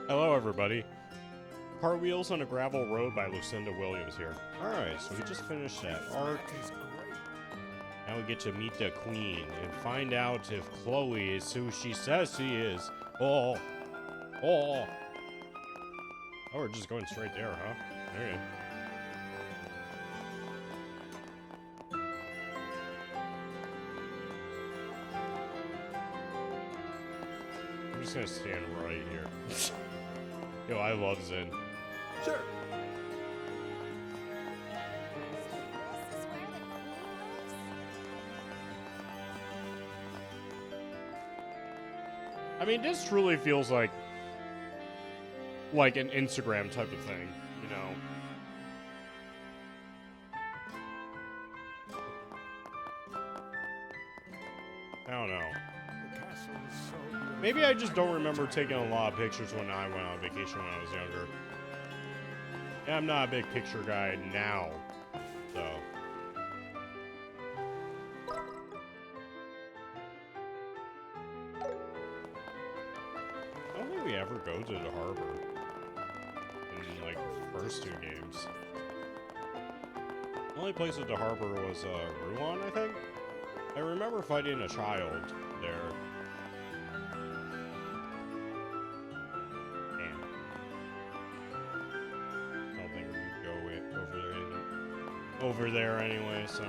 Hello, everybody. Car Wheels on a Gravel Road by Lucinda Williams here. Alright, so we just finished that arc. Now we get to meet the queen and find out if Chloe is who she says she is. Oh. Oh, we're just going straight there, huh? Okay. I'm just gonna stand right here. Yo, I love Zen. Sure. I mean, this truly feels like an Instagram type of thing, you know? I don't know. Maybe I just don't remember taking a lot of pictures when I went on vacation when I was younger. Yeah, I'm not a big picture guy now, so. I don't think we ever go to the harbor in, like, the first two games. The only place at the harbor was, Ruan, I think? I remember fighting a child there. Damn. I don't think we could go over there anyway, so.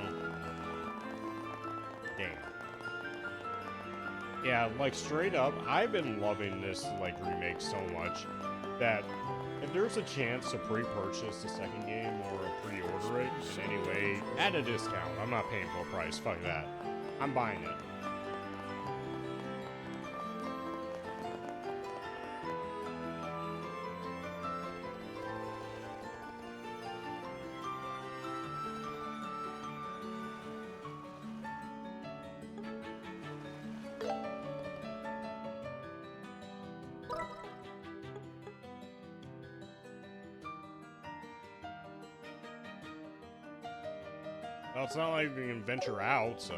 Damn. Yeah, like, straight up, I've been loving this, like, remake so much that if there's a chance to pre-purchase the second game or pre-order it in any way, at a discount, I'm not paying full price, fuck that. I'm buying it. Well, it's not like we can venture out, so.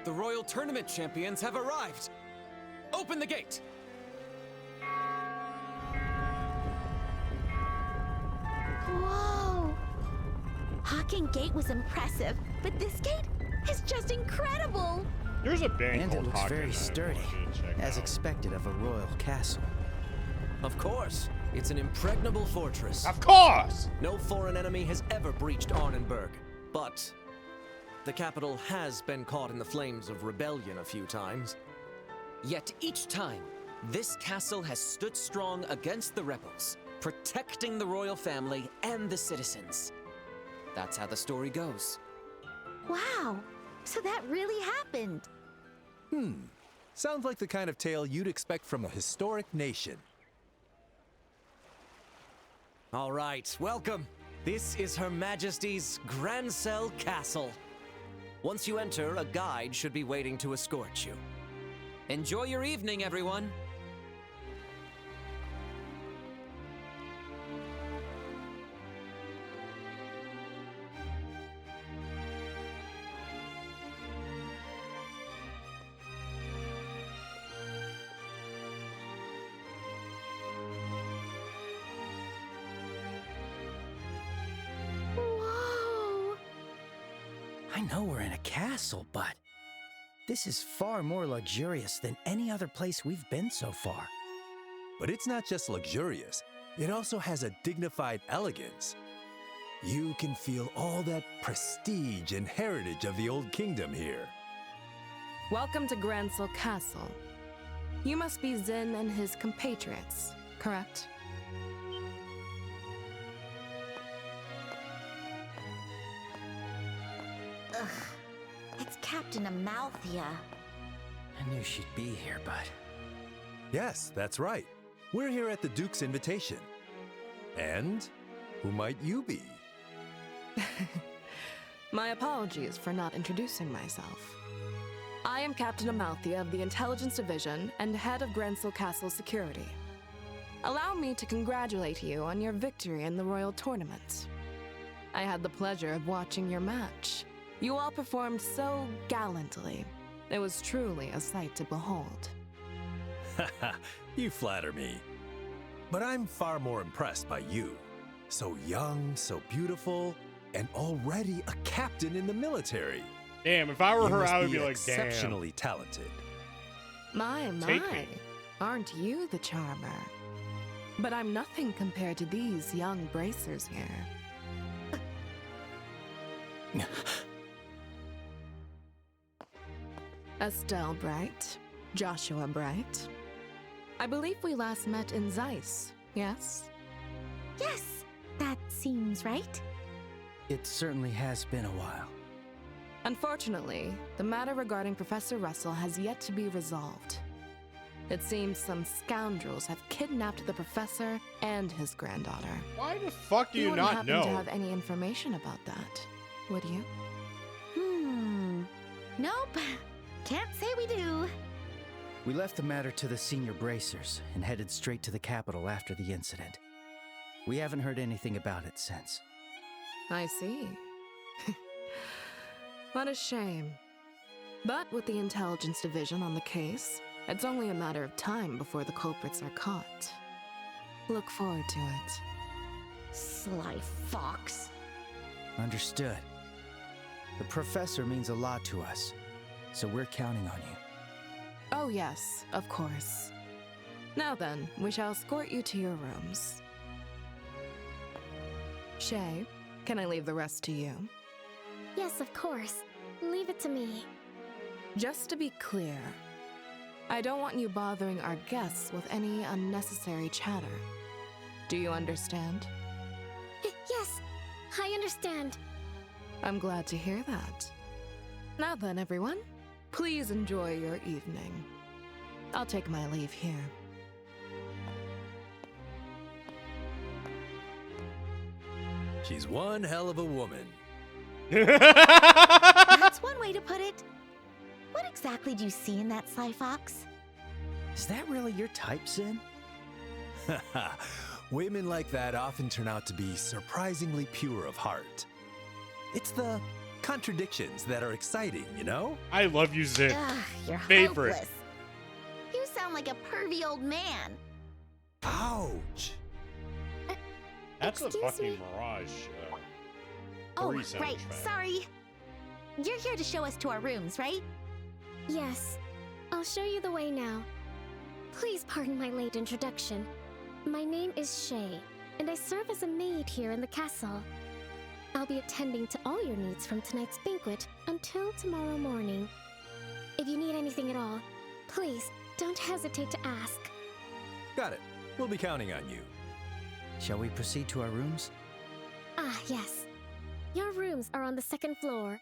The Royal Tournament champions have arrived! Open the gate! Whoa! Hawking Gate was impressive, but this gate is just incredible! There's a band And called it looks Hawken very that I sturdy, wanted to check as out. expected of a royal castle. Of course, it's an impregnable fortress. Of course! No foreign enemy has ever breached Arnenberg, but the capital has been caught in the flames of rebellion a few times. Yet each time, this castle has stood strong against the rebels, protecting the royal family and the citizens. That's how the story goes. Wow! So that really happened! Sounds like the kind of tale you'd expect from a historic nation. All right, welcome. This is Her Majesty's Grancel Castle. Once you enter, a guide should be waiting to escort you. Enjoy your evening, everyone. I know we're in a castle, but this is far more luxurious than any other place we've been so far. But it's not just luxurious, it also has a dignified elegance. You can feel all that prestige and heritage of the old kingdom here. Welcome to Gransel Castle. You must be Zin and his compatriots, correct? Ugh. It's Captain Amalthea. I knew she'd be here, but Yes, that's right. We're here at the Duke's invitation. And who might you be? My apologies for not introducing myself. I am Captain Amalthea of the Intelligence Division and head of Gransel Castle Security. Allow me to congratulate you on your victory in the Royal Tournament. I had the pleasure of watching your match. You all performed so gallantly. It was truly a sight to behold. You flatter me. But I'm far more impressed by you. So young, so beautiful, and already a captain in the military. Damn, if I were You her, must I would be be like, damn. exceptionally talented. My, Take me. aren't you the charmer? But I'm nothing compared to these young bracers here. Estelle Bright, Joshua Bright. I believe we last met in Zeiss, yes? Yes, that seems right. it certainly has been a while. Unfortunately, the matter regarding Professor Russell has yet to be resolved. It seems some scoundrels have kidnapped the professor and his granddaughter. Why the fuck do You you wouldn't not happen know? to have any information about that, would you? Nope. Can't say we do. We left the matter to the senior bracers and headed straight to the capital after the incident. We haven't heard anything about it since. I see. What a shame. But with the Intelligence Division on the case, it's only a matter of time before the culprits are caught. Look forward to it. Sly fox. Understood. The professor means a lot to us, so we're counting on you. Oh yes, of course. Now then, we shall escort you to your rooms. Shay, can I leave the rest to you? Yes, of course. Leave it to me. Just to be clear, I don't want you bothering our guests with any unnecessary chatter. Do you understand? Yes, I understand. I'm glad to hear that. Now then, everyone, please enjoy your evening. I'll take my leave here. She's one hell of a woman. That's one way to put it. What exactly do you see in that sly fox? Is that really your type, Zin? Women like that often turn out to be surprisingly pure of heart. It's the contradictions that are exciting, you know? I love you, Zin. Ugh, you're Favorite. hopeless. You sound like a pervy old man. Ouch! That's a Excuse fucking me? Mirage. Oh, Three sounds right. bad. Sorry. You're here to show us to our rooms, right? Yes, I'll show you the way now. Please pardon my late introduction. My name is Shay, and I serve as a maid here in the castle. I'll be attending to all your needs from tonight's banquet until tomorrow morning. If you need anything at all, please don't hesitate to ask. Got it. We'll be counting on you. Shall we proceed to our rooms? Ah, yes. Your rooms are on the second floor.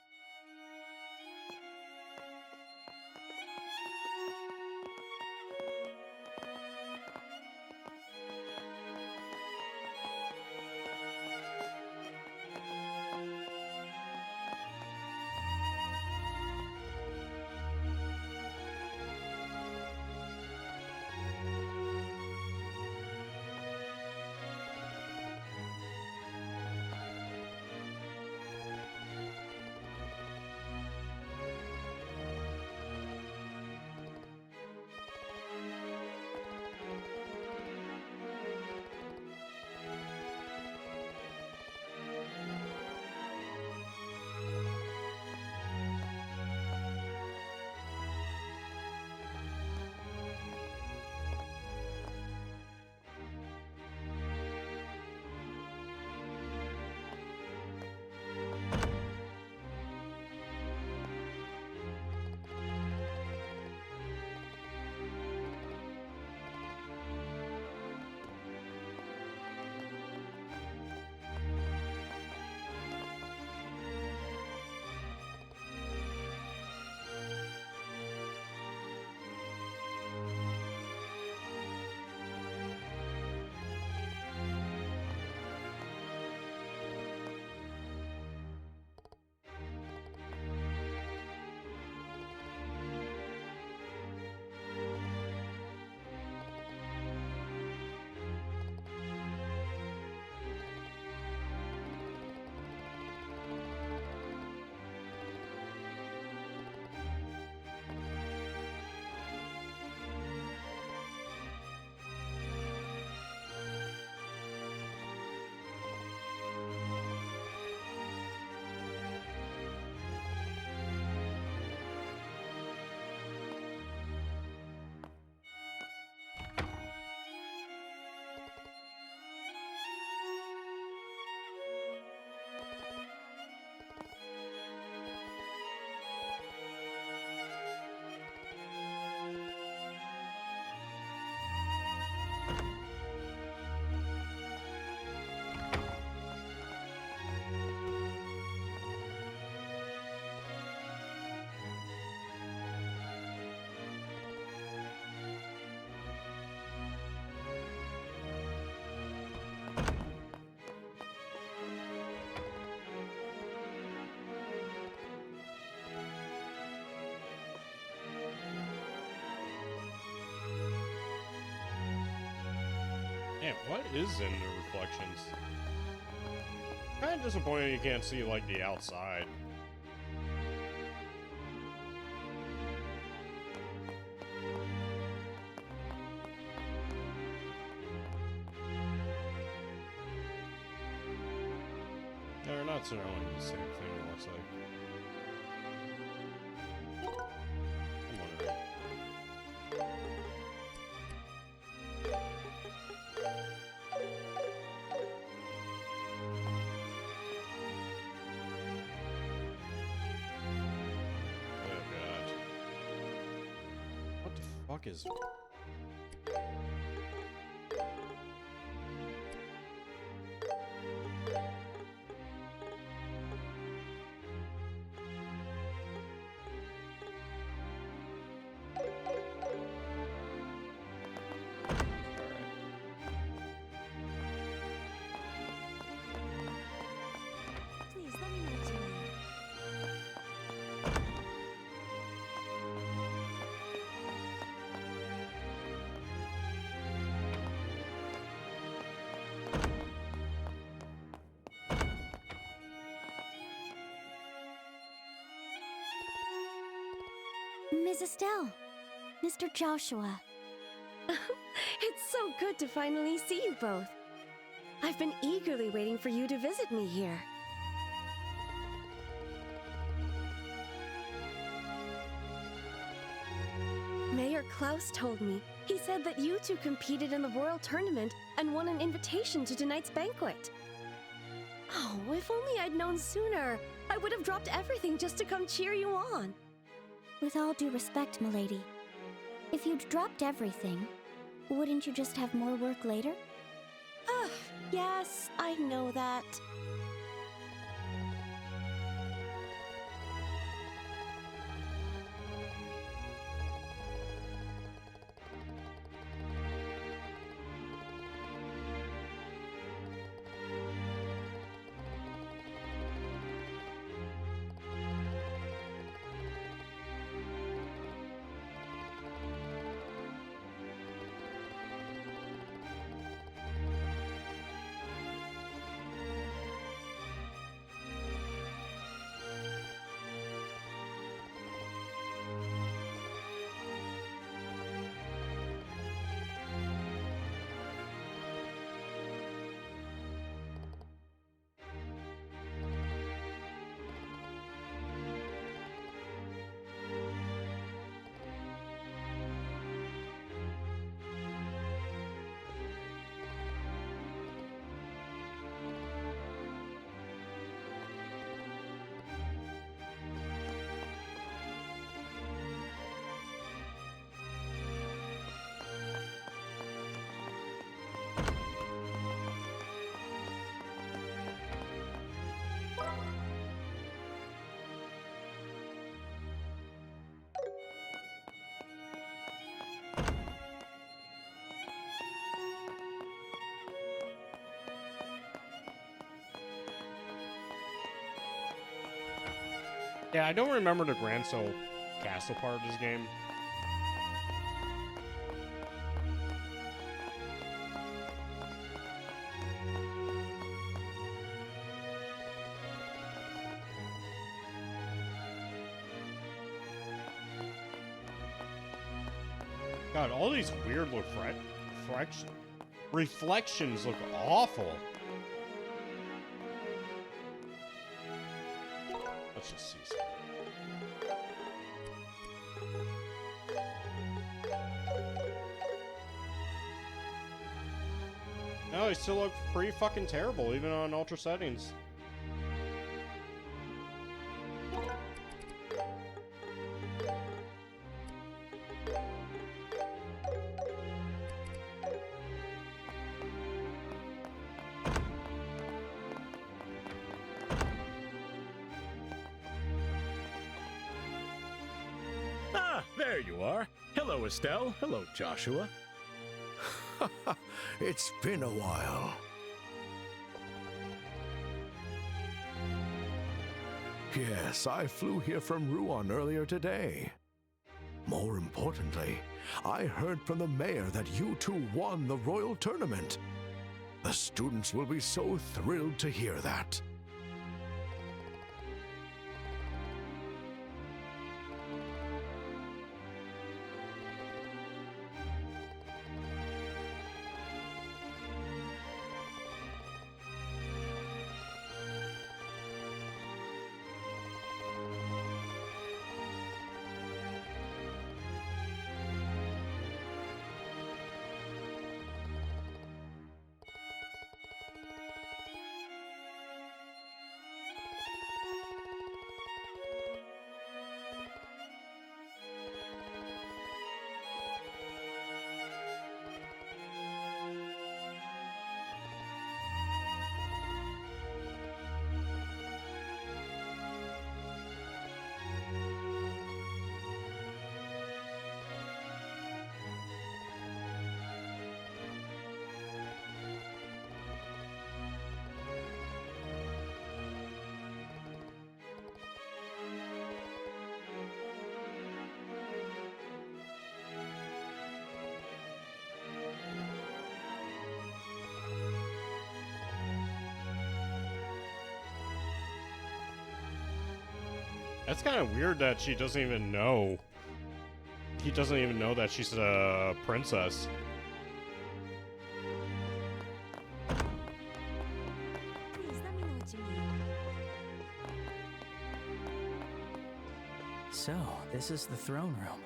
Yeah, what is in the reflections? Kind of disappointed you can't see, like, the outside. They're not surrounding the same thing, it looks like. I'm wondering. Oh god. What the fuck is... Please, let me know what you need. Ms. Estelle, Mr. Joshua. It's so good to finally see you both. I've been eagerly waiting for you to visit me here. Mayor Klaus told me. He said that you two competed in the Royal Tournament and won an invitation to tonight's banquet. Oh, if only I'd known sooner. I would have dropped everything just to come cheer you on. With all due respect, milady, if you'd dropped everything, wouldn't you just have more work later? Ah, yes, I know that. Yeah, I don't remember the Grancel Castle part of this game. God, all these weird reflections look awful. Let's just see some. No, they still look pretty fucking terrible, even on ultra settings. Ah, there you are. Hello, Estelle. Hello, Joshua. It's been a while. Yes, I flew here from Ruan earlier today. More importantly, I heard from the mayor that you two won the royal tournament. The students will be so thrilled to hear that. That's kind of weird that she doesn't even know. He doesn't even know that she's a princess. So, this is the throne room.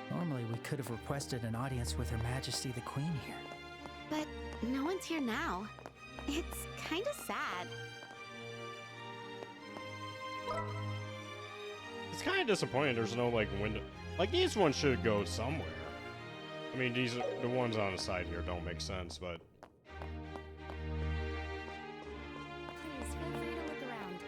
Normally, we could have requested an audience with Her Majesty the Queen here. But no one's here now. It's kind of sad. It's kind of disappointing there's no, like, window. Like, these ones should go somewhere. I mean, these are, the ones on the side here don't make sense, but... Please feel free to look around.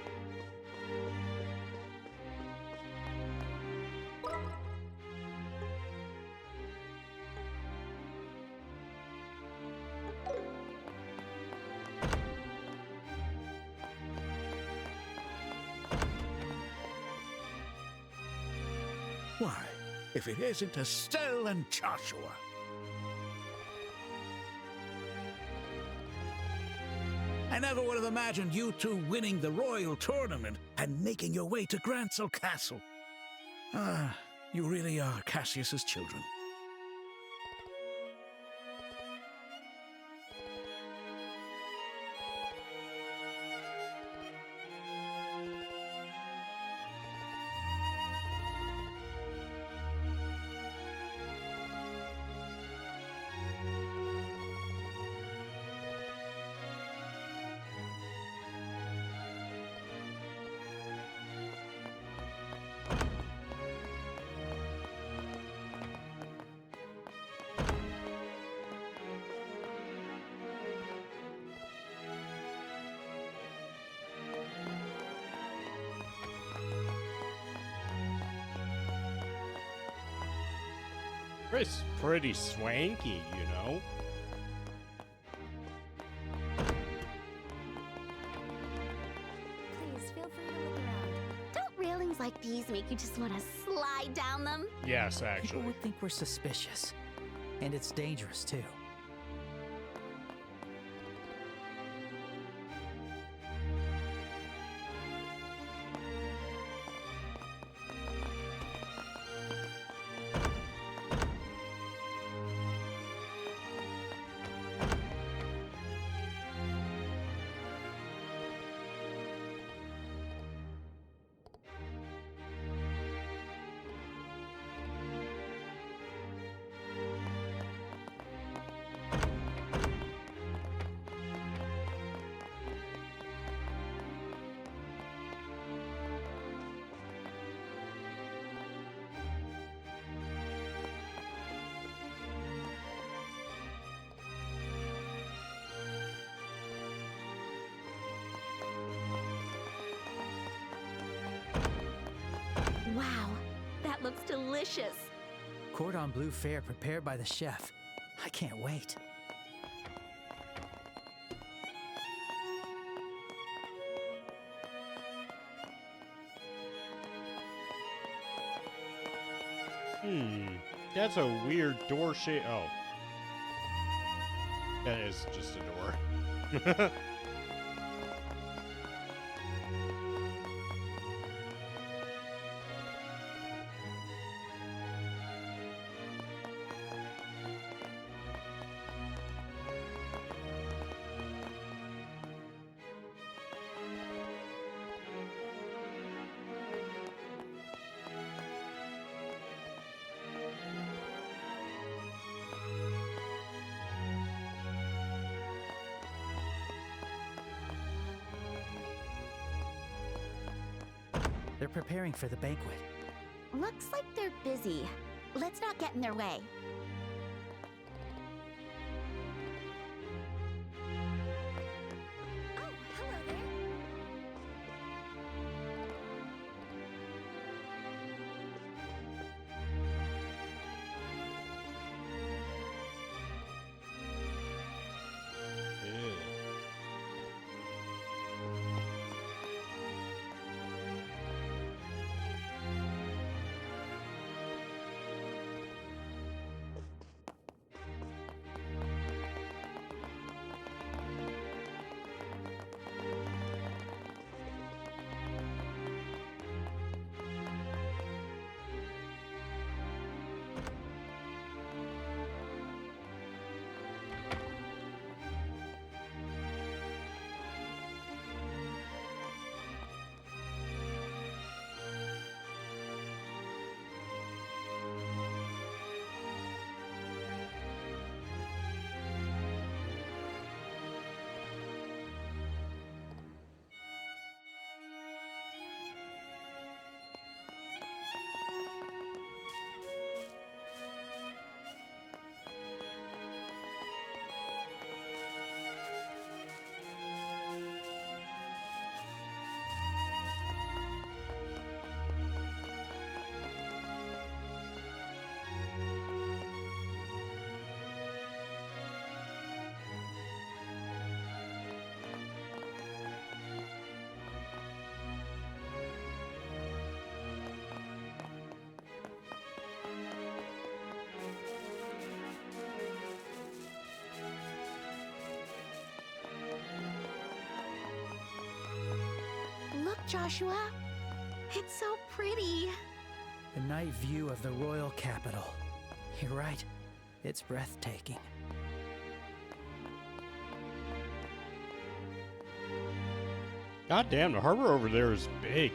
Why, if it isn't Estelle and Joshua. I never would have imagined you two winning the royal tournament and making your way to Grancel Castle. Ah, you really are Cassius's children. It's pretty swanky, you know? Please feel free to look around. Don't railings like these make you just want to slide down them? Yes, People actually. would think we're suspicious. And it's dangerous, too. Wow, that looks delicious. Cordon bleu fare prepared by the chef. I can't wait. That's a weird door shape. Oh. That is just a door. They're preparing for the banquet. Looks like they're busy. Let's not get in their way. Oh, hello there. Ew. Look, Joshua. It's so pretty. The night view of the royal capital. You're right. It's breathtaking. God damn, the harbor over there is big.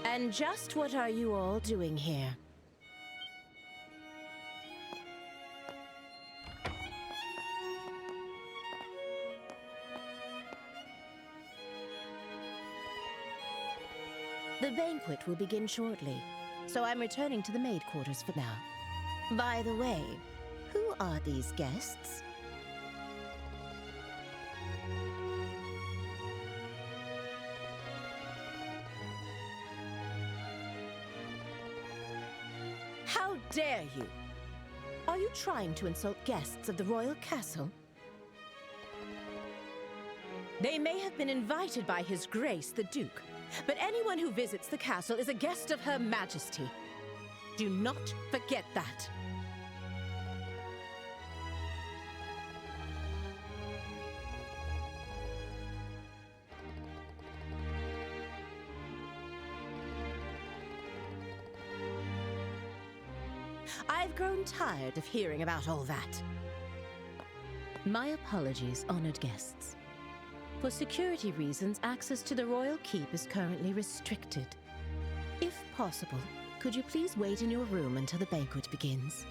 And just what are you all doing here? The banquet will begin shortly, so I'm returning to the maid quarters for now. By the way, who are these guests? How dare you? Are you trying to insult guests of the royal castle? They may have been invited by His Grace the Duke, but anyone who visits the castle is a guest of Her Majesty. Do not forget that. I've grown tired of hearing about all that. My apologies, honored guests. For security reasons, access to the royal keep is currently restricted. If possible, could you please wait in your room until the banquet begins?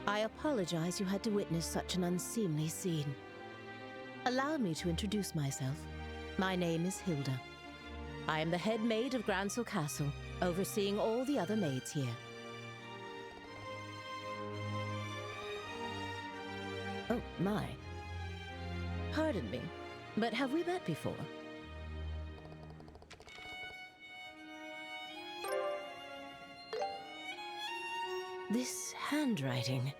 I apologize you had to witness such an unseemly scene. Allow me to introduce myself. My name is Hilda. I am the head maid of Grancel Castle, overseeing all the other maids here. Oh, my. Pardon me, but have we met before? This handwriting.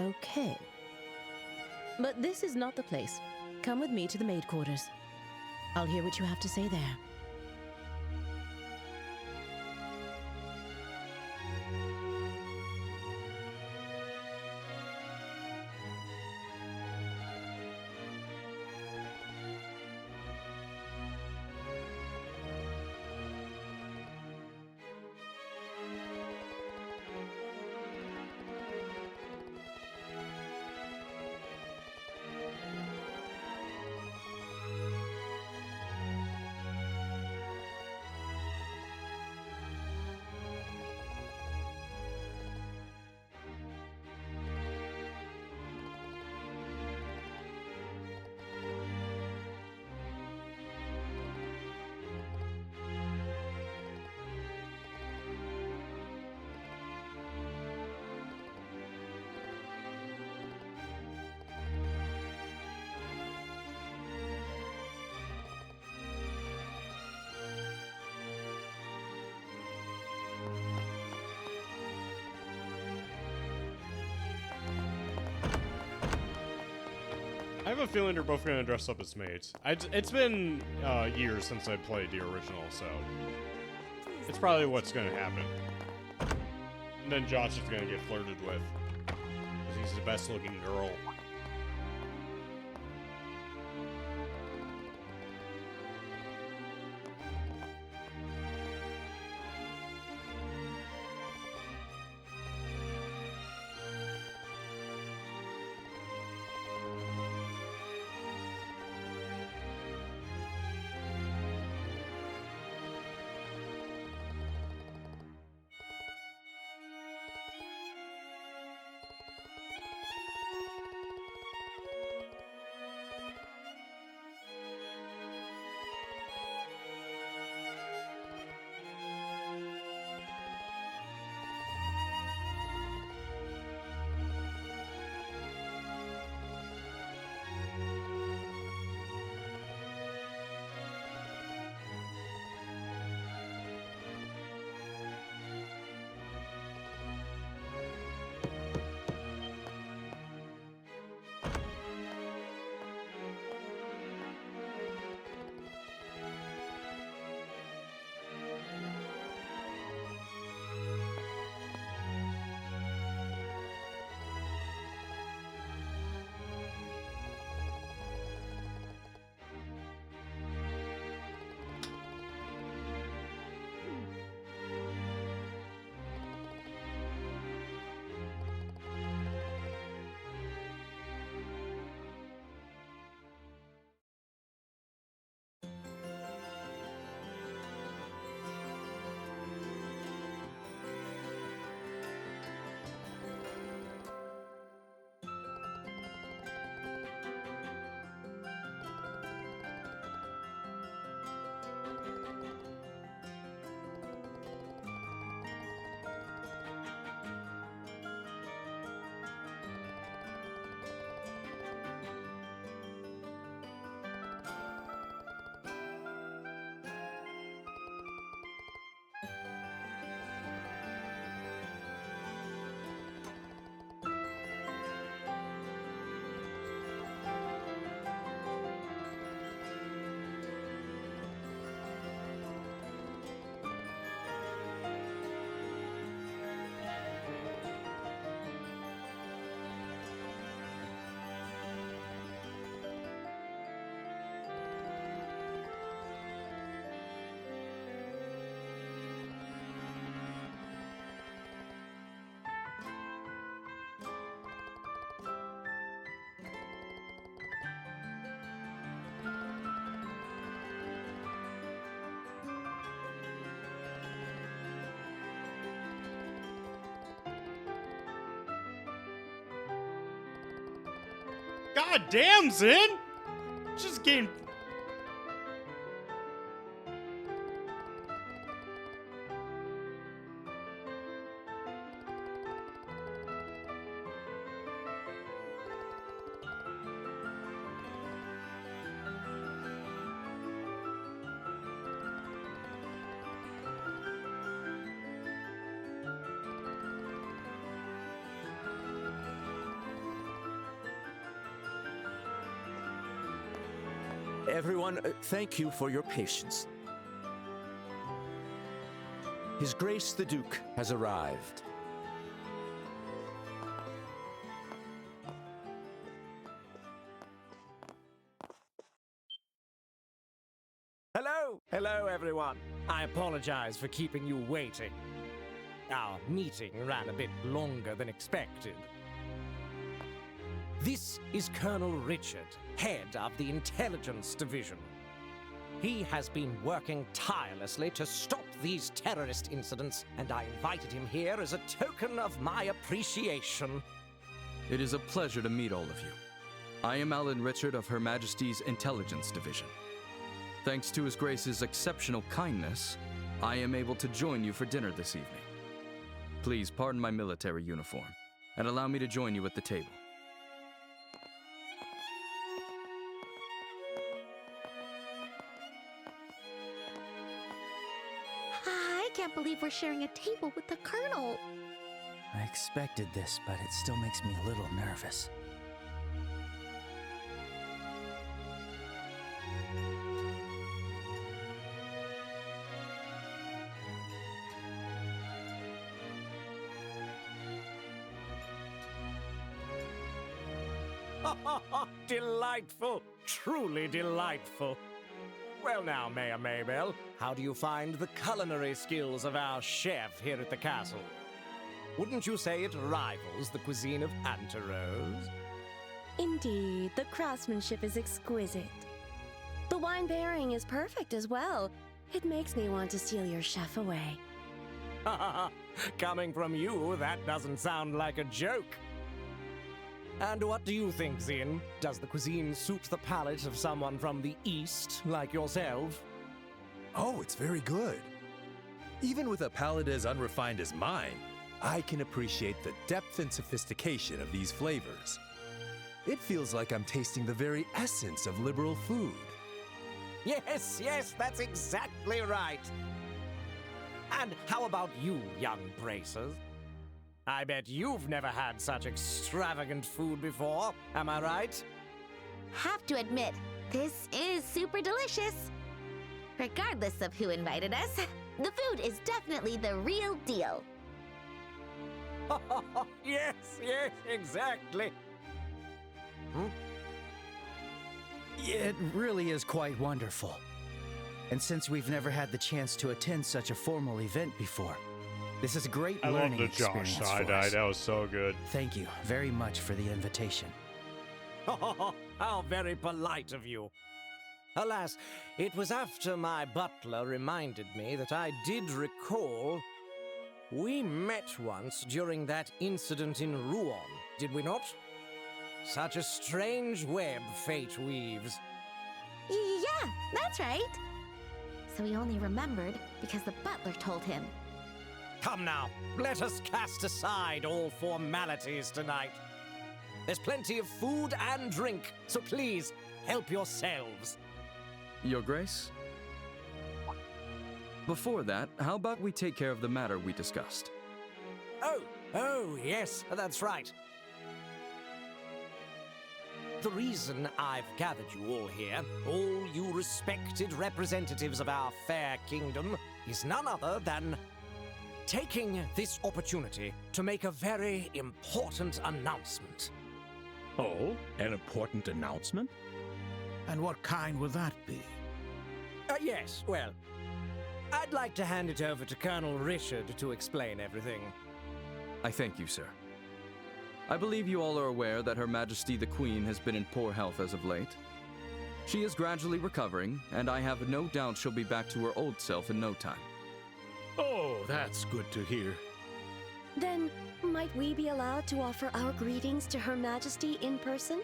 Okay. But this is not the place. Come with me to the maid quarters. I'll hear what you have to say there. I have a feeling they're both going to dress up as maids. It's been years since I played the original, so it's probably what's going to happen. And then Josh is going to get flirted with, because he's the best looking girl. God damn, Zin! Just getting... Everyone, thank you for your patience. His Grace the Duke has arrived. Hello! Hello, everyone. I apologize for keeping you waiting. Our meeting ran a bit longer than expected. This is Colonel Richard, head of the Intelligence Division. He has been working tirelessly to stop these terrorist incidents, and I invited him here as a token of my appreciation. It is a pleasure to meet all of you. I am Alan Richard of Her Majesty's Intelligence Division. Thanks to His Grace's exceptional kindness, I am able to join you for dinner this evening. Please pardon my military uniform, and allow me to join you at the table. I can't believe we're sharing a table with the Colonel. I expected this, but it still makes me a little nervous. Delightful! Truly delightful! Well now, Mayor Maybell, how do you find the culinary skills of our chef here at the castle? Wouldn't you say it rivals the cuisine of Anterose? Indeed, the craftsmanship is exquisite. The wine pairing is perfect as well. It makes me want to steal your chef away. Coming from you, that doesn't sound like a joke. And what do you think, Zin? Does the cuisine suit the palate of someone from the East, like yourself? Oh, it's very good. Even with a palate as unrefined as mine, I can appreciate the depth and sophistication of these flavors. It feels like I'm tasting the very essence of liberal food. Yes, that's exactly right. And how about you, young bracers? I bet you've never had such extravagant food before, am I right? Have to admit, this is super delicious. Regardless of who invited us, the food is definitely the real deal. Yes, exactly. It really is quite wonderful. And since we've never had the chance to attend such a formal event before, this is a great learning experience for us. That was so good. Thank you very much for the invitation. How very polite of you. Alas, it was after my butler reminded me that I did recall we met once during that incident in Rouen, did we not? Such a strange web fate weaves. Yeah, that's right. So he only remembered because the butler told him. Come now, let us cast aside all formalities tonight. There's plenty of food and drink, so please, help yourselves. Your Grace? Before that, how about we take care of the matter we discussed? Oh, yes, that's right. The reason I've gathered you all here, all you respected representatives of our fair kingdom, is none other than taking this opportunity to make a very important announcement. Oh, an important announcement? And what kind would that be? Yes, well, I'd like to hand it over to Colonel Richard to explain everything. I thank you, sir. I believe you all are aware that Her Majesty the Queen has been in poor health as of late. She is gradually recovering, and I have no doubt she'll be back to her old self in no time. Oh, that's good to hear. Then, might we be allowed to offer our greetings to Her Majesty in person?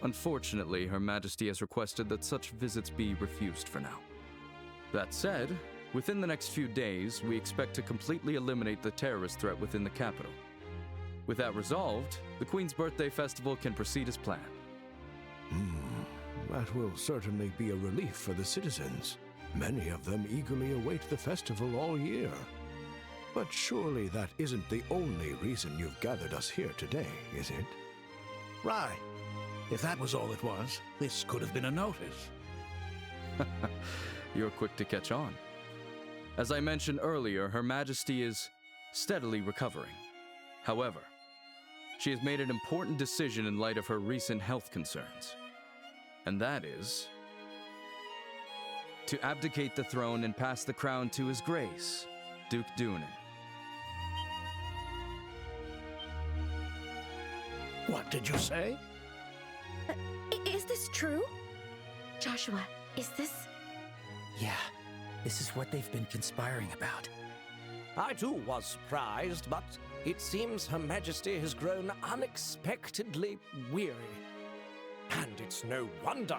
Unfortunately, Her Majesty has requested that such visits be refused for now. That said, within the next few days, we expect to completely eliminate the terrorist threat within the capital. With that resolved, the Queen's Birthday Festival can proceed as planned. That will certainly be a relief for the citizens. Many of them eagerly await the festival all year. But surely that isn't the only reason you've gathered us here today, is it? Right. If that was all it was, this could have been a notice. You're quick to catch on. As I mentioned earlier, Her Majesty is steadily recovering. However, she has made an important decision in light of her recent health concerns. And that is to abdicate the throne and pass the crown to His Grace, Duke Doonan. What did you say? Is this true? Joshua, is this... Yeah, this is what they've been conspiring about. I too was surprised, but it seems Her Majesty has grown unexpectedly weary. And it's no wonder.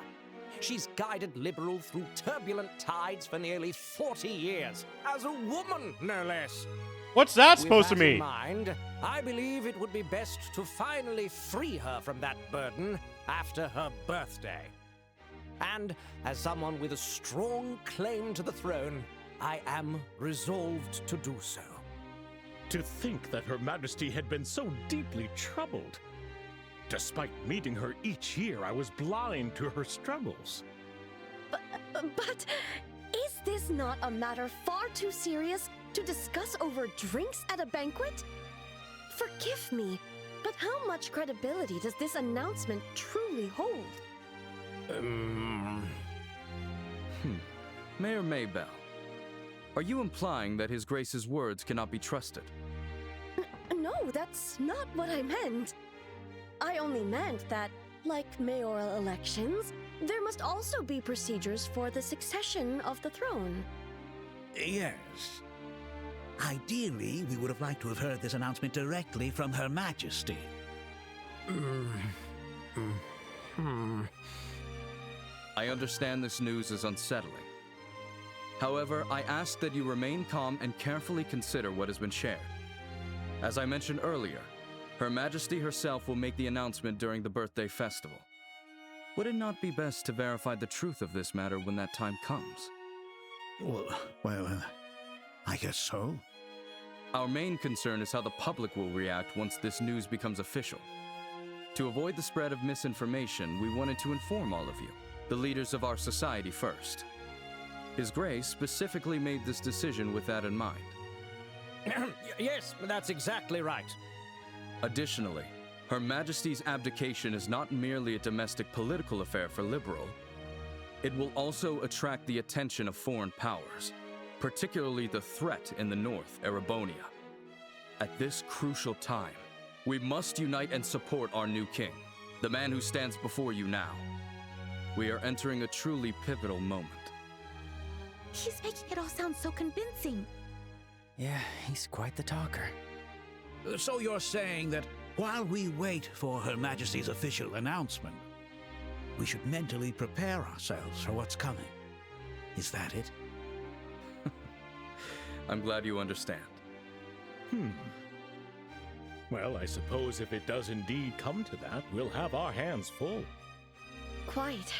She's guided Liberl through turbulent tides for nearly 40 years, as a woman, no less. What's that supposed to mean? With that in mind, I believe it would be best to finally free her from that burden after her birthday. And as someone with a strong claim to the throne, I am resolved to do so. To think that Her Majesty had been so deeply troubled. Despite meeting her each year, I was blind to her struggles. But is this not a matter far too serious to discuss over drinks at a banquet? Forgive me, but how much credibility does this announcement truly hold? Mayor Maybell, are you implying that His Grace's words cannot be trusted? No, that's not what I meant. I only meant that, like mayoral elections, there must also be procedures for the succession of the throne. Yes. Ideally, we would have liked to have heard this announcement directly from Her Majesty. I understand this news is unsettling. However, I ask that you remain calm and carefully consider what has been shared. As I mentioned earlier, Her Majesty herself will make the announcement during the birthday festival. Would it not be best to verify the truth of this matter when that time comes? Well, I guess so. Our main concern is how the public will react once this news becomes official. To avoid the spread of misinformation, we wanted to inform all of you, the leaders of our society first. His Grace specifically made this decision with that in mind. Yes, that's exactly right. Additionally, Her Majesty's abdication is not merely a domestic political affair for Liberl. It will also attract the attention of foreign powers, particularly the threat in the north, Erebonia. At this crucial time, we must unite and support our new king, the man who stands before you now. We are entering a truly pivotal moment. He's making it all sound so convincing. Yeah, he's quite the talker. So you're saying that while we wait for Her Majesty's official announcement, we should mentally prepare ourselves for what's coming. Is that it? I'm glad you understand. Well, I suppose if it does indeed come to that, we'll have our hands full. Quite.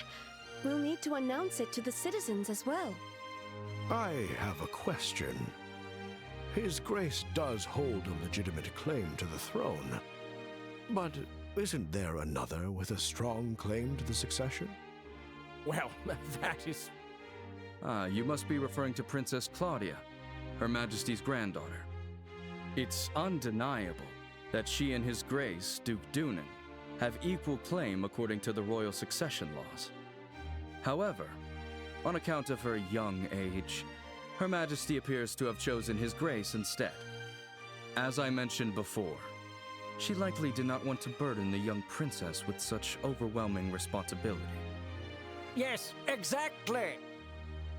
We'll need to announce it to the citizens as well. I have a question. His Grace does hold a legitimate claim to the throne. But isn't there another with a strong claim to the succession? Well, that is... You must be referring to Princess Claudia, Her Majesty's granddaughter. It's undeniable that she and His Grace, Duke Doonan, have equal claim according to the royal succession laws. However, on account of her young age, Her Majesty appears to have chosen His Grace instead. As I mentioned before, she likely did not want to burden the young princess with such overwhelming responsibility. Yes, exactly.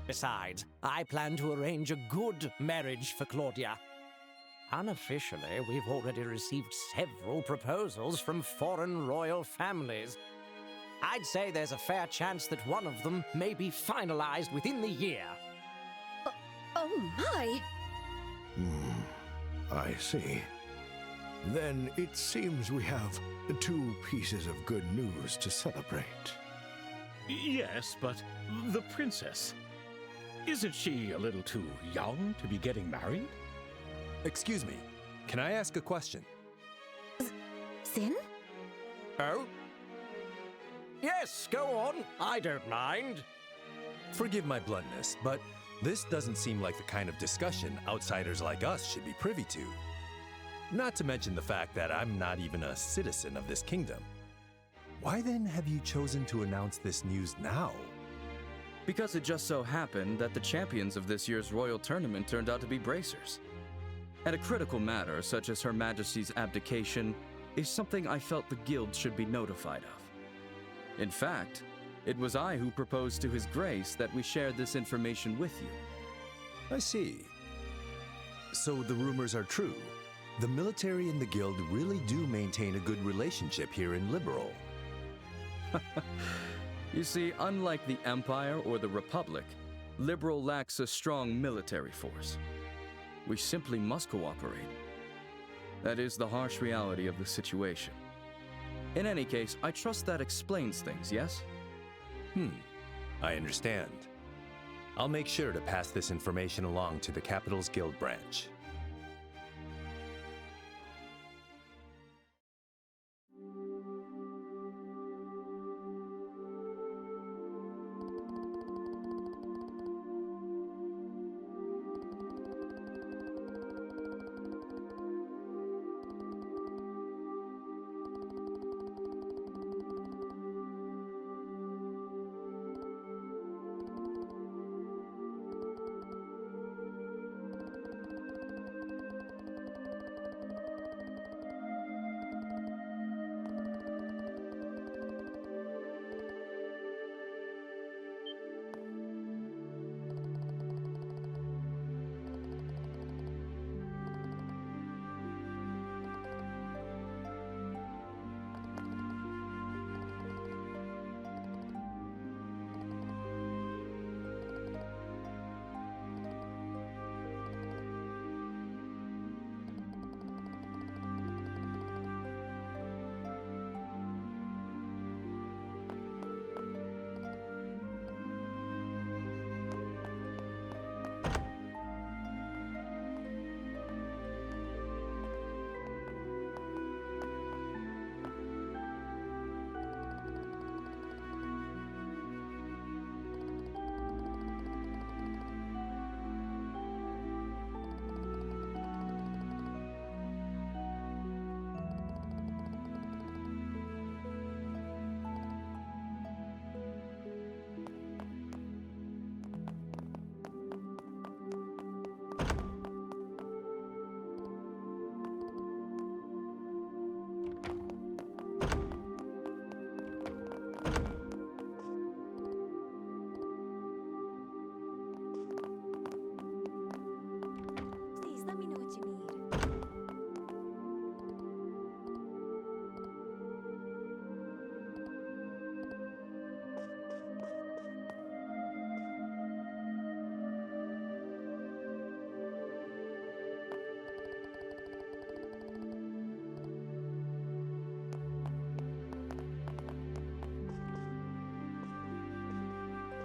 Besides, I plan to arrange a good marriage for Claudia. Unofficially, we've already received several proposals from foreign royal families. I'd say there's a fair chance that one of them may be finalized within the year. Oh my! I see. Then it seems we have 2 pieces of good news to celebrate. Yes, but the princess. Isn't she a little too young to be getting married? Excuse me, can I ask a question? Sin? Oh? Yes, go on. I don't mind. Forgive my bluntness, but this doesn't seem like the kind of discussion outsiders like us should be privy to. Not to mention the fact that I'm not even a citizen of this kingdom. Why then have you chosen to announce this news now? Because it just so happened that the champions of this year's royal tournament turned out to be bracers. And a critical matter, such as Her Majesty's abdication, is something I felt the guild should be notified of. In fact, it was I who proposed to His Grace that we share this information with you. I see. So the rumors are true. The military and the guild really do maintain a good relationship here in Liberl. You see, unlike the Empire or the Republic, Liberl lacks a strong military force. We simply must cooperate. That is the harsh reality of the situation. In any case, I trust that explains things, yes? I understand. I'll make sure to pass this information along to the Capital's Guild branch.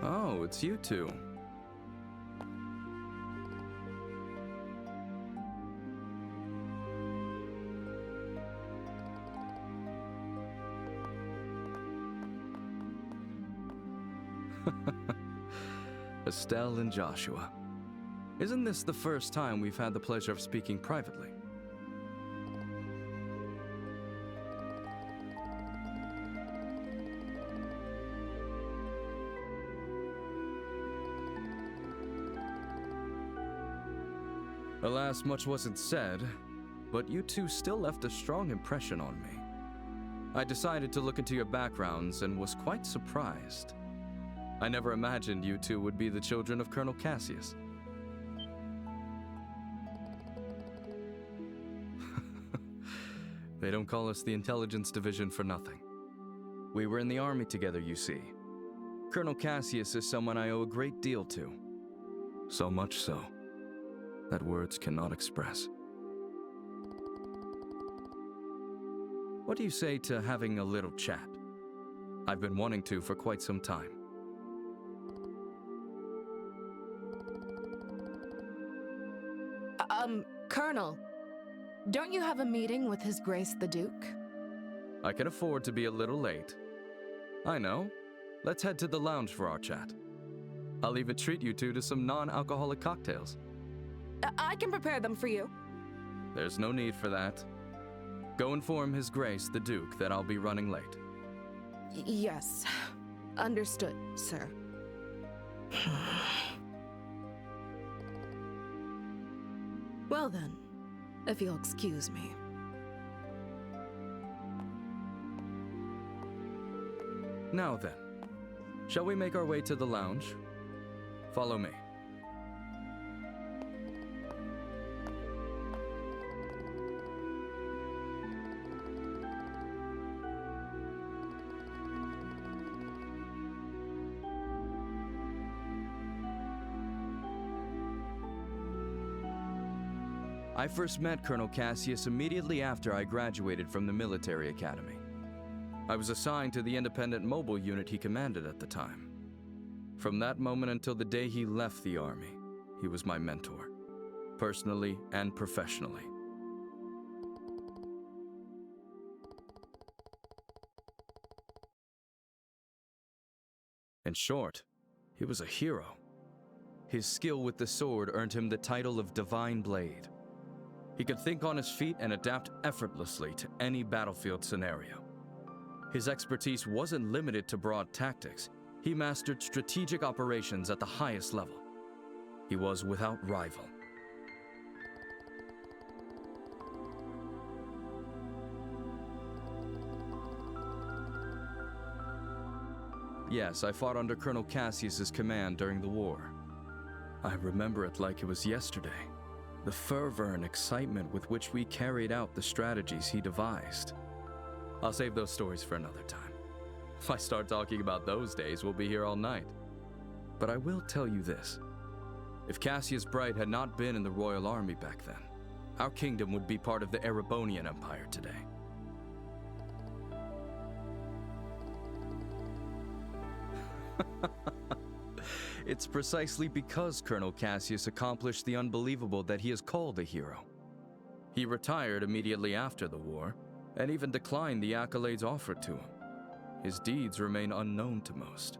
Oh, it's you two. Estelle and Joshua. Isn't this the first time we've had the pleasure of speaking privately? Alas, much wasn't said, but you two still left a strong impression on me. I decided to look into your backgrounds and was quite surprised. I never imagined you two would be the children of Colonel Cassius. They don't call us the Intelligence Division for nothing. We were in the army together, you see. Colonel Cassius is someone I owe a great deal to. So much so that words cannot express. What do you say to having a little chat? I've been wanting to for quite some time. Colonel, don't you have a meeting with His Grace the Duke? I can afford to be a little late. I know. Let's head to the lounge for our chat. I'll even treat you two to some non-alcoholic cocktails. I can prepare them for you. There's no need for that. Go inform His Grace the Duke that I'll be running late. Yes. Understood, sir. Well then, if you'll excuse me. Now then, shall we make our way to the lounge? Follow me. I first met Colonel Cassius immediately after I graduated from the military academy. I was assigned to the independent mobile unit he commanded at the time. From that moment until the day he left the army, he was my mentor, personally and professionally. In short, he was a hero. His skill with the sword earned him the title of Divine Blade. He could think on his feet and adapt effortlessly to any battlefield scenario. His expertise wasn't limited to broad tactics. He mastered strategic operations at the highest level. He was without rival. Yes, I fought under Colonel Cassius's command during the war. I remember it like it was yesterday. The fervor and excitement with which we carried out the strategies he devised. I'll save those stories for another time. If I start talking about those days, we'll be here all night. But I will tell you this. If Cassius Bright had not been in the Royal Army back then, our kingdom would be part of the Erebonian Empire today. It's precisely because Colonel Cassius accomplished the unbelievable that he is called a hero. He retired immediately after the war, and even declined the accolades offered to him. His deeds remain unknown to most.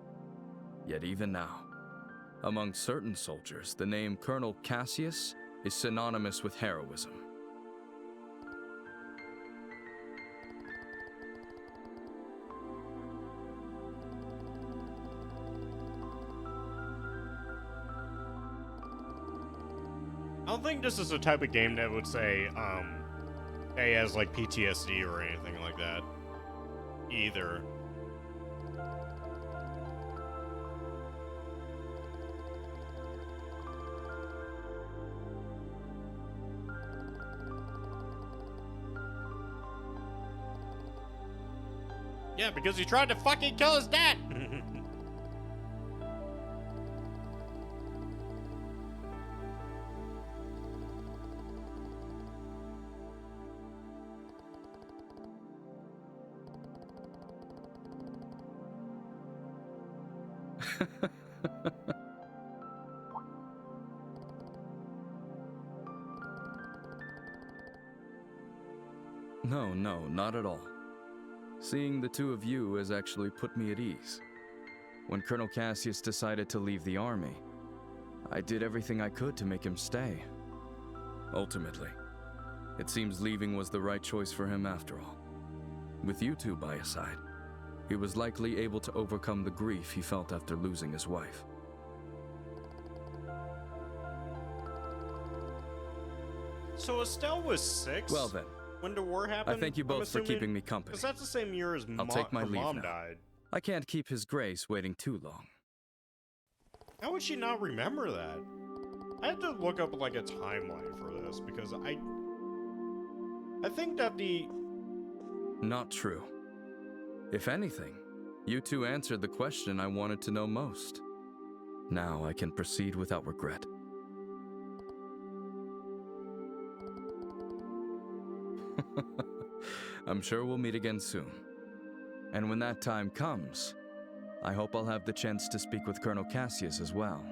Yet even now, among certain soldiers, the name Colonel Cassius is synonymous with heroism. I don't think this is the type of game that would say, hey, has like PTSD or anything like that. Either. Yeah, because he tried to fucking kill his dad! No, not at all. Seeing the two of you has actually put me at ease. When Colonel Cassius decided to leave the army, I did everything I could to make him stay. Ultimately, it seems leaving was the right choice for him after all. With you two by his side, he was likely able to overcome the grief he felt after losing his wife. So Estelle was 6? Well then, when the war happened? I thank you both for keeping me company. Because that's the same year as I'll take my her leave mom now. died. I can't keep His Grace waiting too long. How would she not remember that? I had to look up like a timeline for this because I think that the... Not true. If anything, You two answered the question I wanted to know most. Now I can proceed without regret. I'm sure we'll meet again soon. And when that time comes, I hope I'll have the chance to speak with Colonel Cassius as well.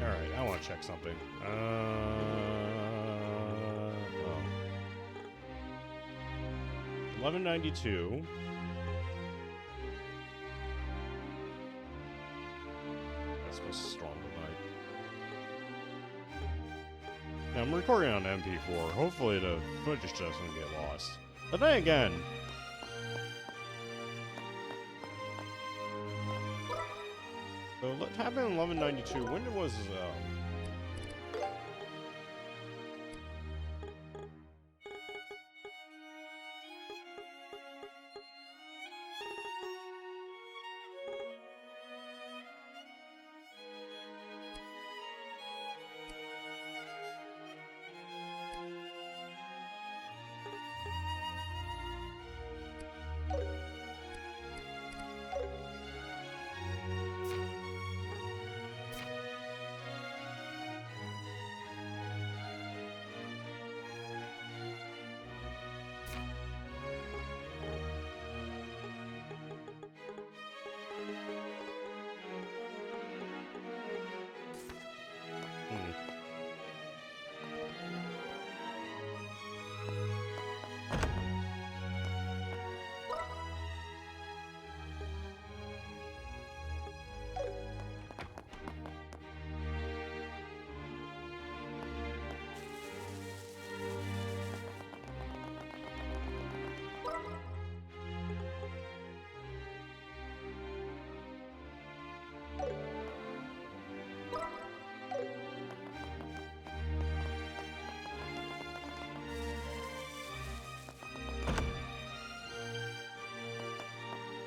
Alright, I want to check something. Oh. 1192. That's supposed to strong tonight. Now, I'm recording on MP4. Hopefully the footage doesn't get lost. But then again... So what happened in 1192? When was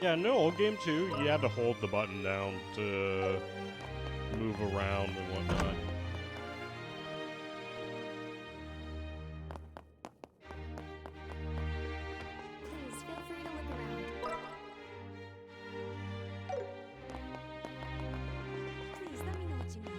Yeah, no, old game 2, you had to hold the button down to move around and whatnot. Please feel free to look around. Please let me know what you need.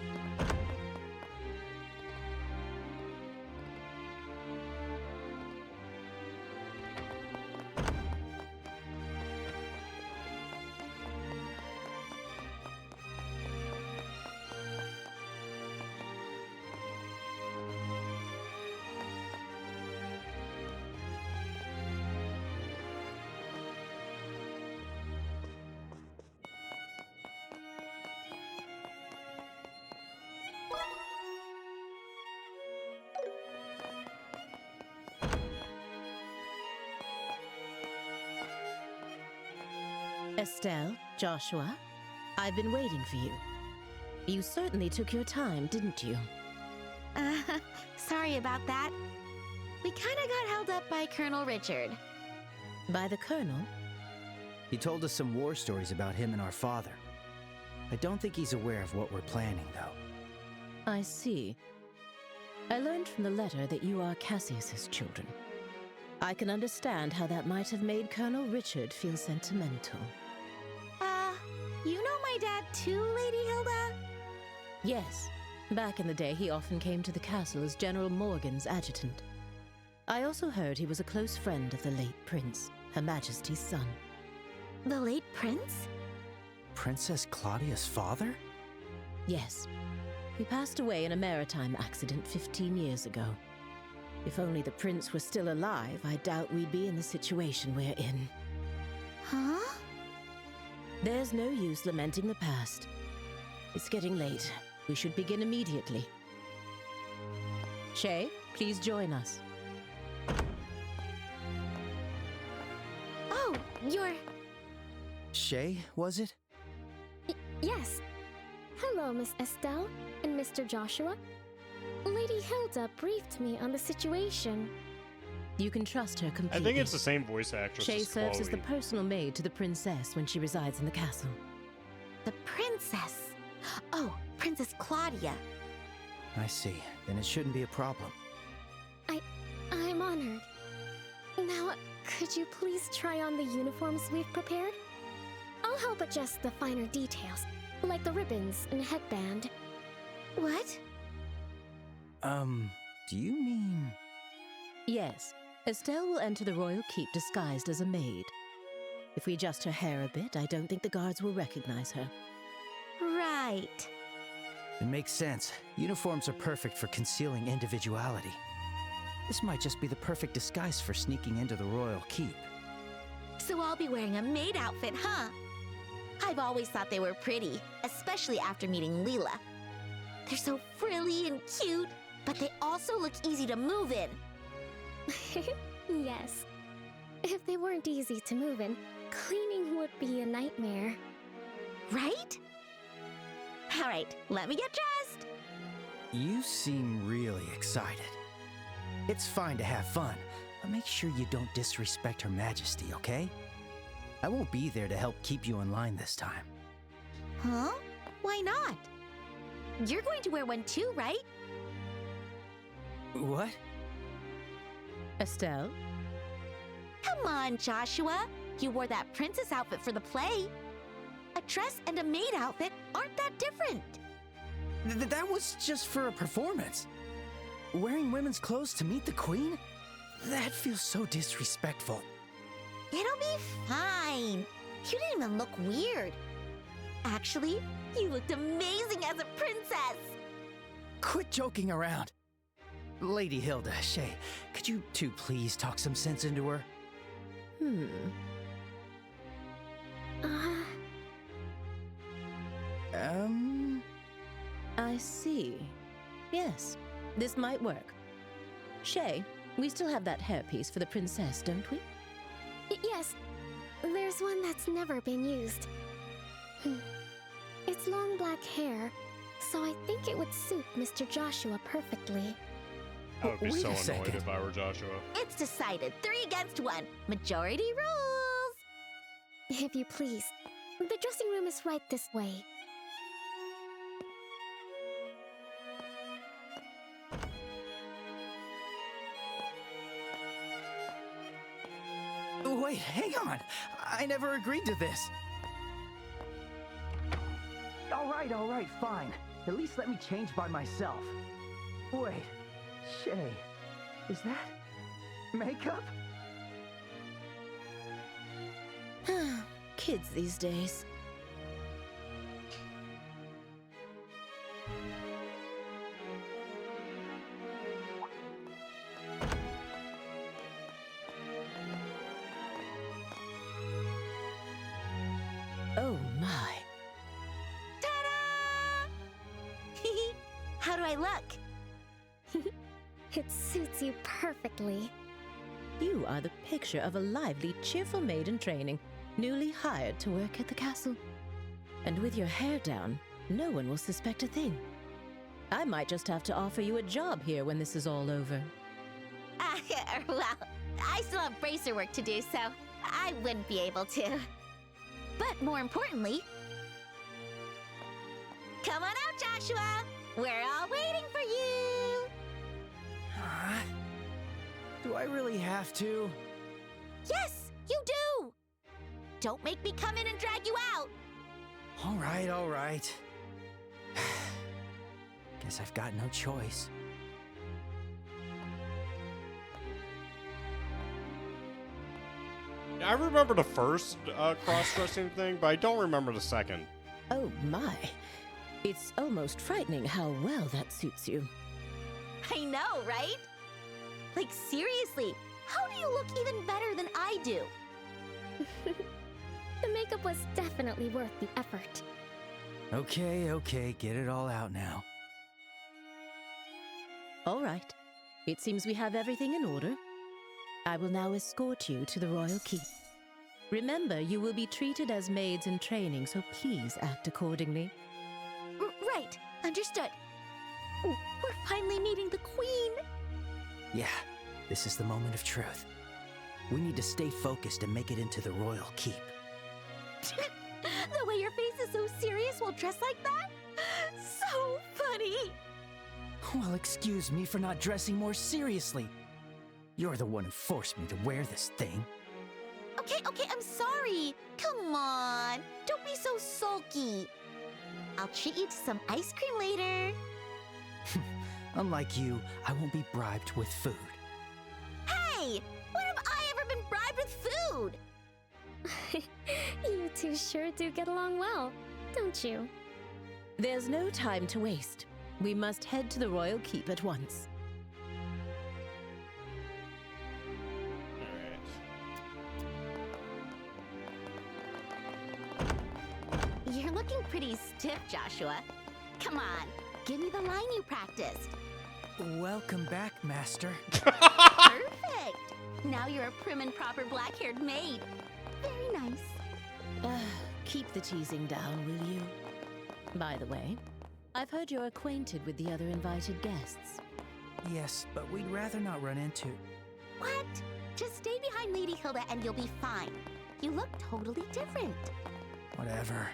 Estelle, Joshua, I've been waiting for you. You certainly took your time, didn't you? Sorry about that. We kinda got held up by Colonel Richard. By the Colonel? He told us some war stories about him and our father. I don't think he's aware of what we're planning, though. I see. I learned from the letter that you are Cassius's children. I can understand how that might have made Colonel Richard feel sentimental. You know my dad too, Lady Hilda? Yes. Back in the day, he often came to the castle as General Morgan's adjutant. I also heard he was a close friend of the late prince, Her Majesty's son. The late prince? Princess Claudia's father? Yes. He passed away in a maritime accident 15 years ago. If only the prince were still alive, I doubt we'd be in the situation we're in. Huh? There's no use lamenting the past. It's getting late. We should begin immediately. Shay, please join us. Oh, you're... Shay, was it? Yes. Hello, Miss Estelle and Mr. Joshua. Lady Hilda briefed me on the situation. You can trust her completely. I think it's the same voice actress Shay as serves as the Chloe. personal maid to the princess when she resides in the castle. The princess? Oh, Princess Claudia. I see. Then it shouldn't be a problem. I'm honored. Now, could you please try on the uniforms we've prepared? I'll help adjust the finer details, like the ribbons and headband. What? Do you mean... Yes. Estelle will enter the royal keep disguised as a maid. If we adjust her hair a bit, I don't think the guards will recognize her. Right. It makes sense. Uniforms are perfect for concealing individuality. This might just be the perfect disguise for sneaking into the royal keep. So I'll be wearing a maid outfit, huh? I've always thought they were pretty, especially after meeting Leela. They're so frilly and cute, but they also look easy to move in. Yes. If they weren't easy to move in, cleaning would be a nightmare. Right? All right, let me get dressed. You seem really excited. It's fine to have fun, but make sure you don't disrespect Her Majesty, okay? I won't be there to help keep you in line this time. Huh? Why not? You're going to wear one too, right? What? Estelle? Come on, Joshua. You wore that princess outfit for the play. A dress and a maid outfit aren't that different. That was just for a performance. Wearing women's clothes to meet the queen? That feels so disrespectful. It'll be fine. You didn't even look weird. Actually, you looked amazing as a princess. Quit joking around. Lady Hilda, Shay, could you two please talk some sense into her? I see. Yes, this might work. Shay, we still have that hairpiece for the princess, don't we? Yes, there's one that's never been used. It's long black hair, so I think it would suit Mr. Joshua perfectly. I would be Wait so a annoyed second. if I were Joshua. It's decided. 3 against 1. Majority rules. If you please, the dressing room is right this way. Wait, hang on. I never agreed to this. All right, fine. At least let me change by myself. Wait, Shay, is that makeup? Kids these days. Oh my. Ta-da! How do I look? It suits you perfectly. You are the picture of a lively, cheerful maid in training, newly hired to work at the castle. And with your hair down, no one will suspect a thing. I might just have to offer you a job here when this is all over. Well, I still have bracer work to do, so I wouldn't be able to. But more importantly, come on out, Joshua! We're all waiting for you! Do I really have to? Yes, you do! Don't make me come in and drag you out! All right. Guess I've got no choice. I remember the first cross-dressing thing, but I don't remember the second. Oh my. It's almost frightening how well that suits you. I know, right? Like, seriously, how do you look even better than I do? The makeup was definitely worth the effort. Okay, get it all out now. All right. It seems we have everything in order. I will now escort you to the Royal Keep. Remember, you will be treated as maids in training, so please act accordingly. Right, understood. Ooh, we're finally meeting the Queen. Yeah, this is the moment of truth. We need to stay focused and make it into the Royal Keep. The way your face is so serious while dressed like that? So funny! Well, excuse me for not dressing more seriously. You're the one who forced me to wear this thing. Okay, I'm sorry. Come on, don't be so sulky. I'll treat you to some ice cream later. Unlike you, I won't be bribed with food. Hey, when have I ever been bribed with food? You two sure do get along well, don't you? There's no time to waste. We must head to the Royal Keep at once. You're looking pretty stiff, Joshua. Come on, give me the line you practiced. Welcome back, Master. Perfect! Now you're a prim and proper black-haired maid. Very nice. Keep the teasing down, will you? By the way, I've heard you're acquainted with the other invited guests. Yes, but we'd rather not run into... What? Just stay behind Lady Hilda and you'll be fine. You look totally different. Whatever.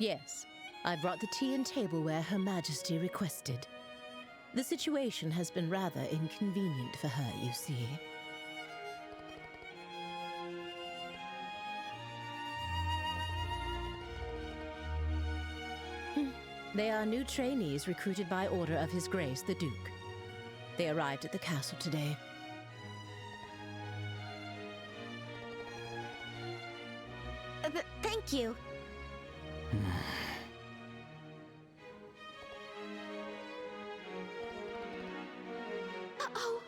Yes, I brought the tea and tableware Her Majesty requested. The situation has been rather inconvenient for her, you see. They are new trainees recruited by order of His Grace the Duke. They arrived at the castle today. Thank you. Uh-oh.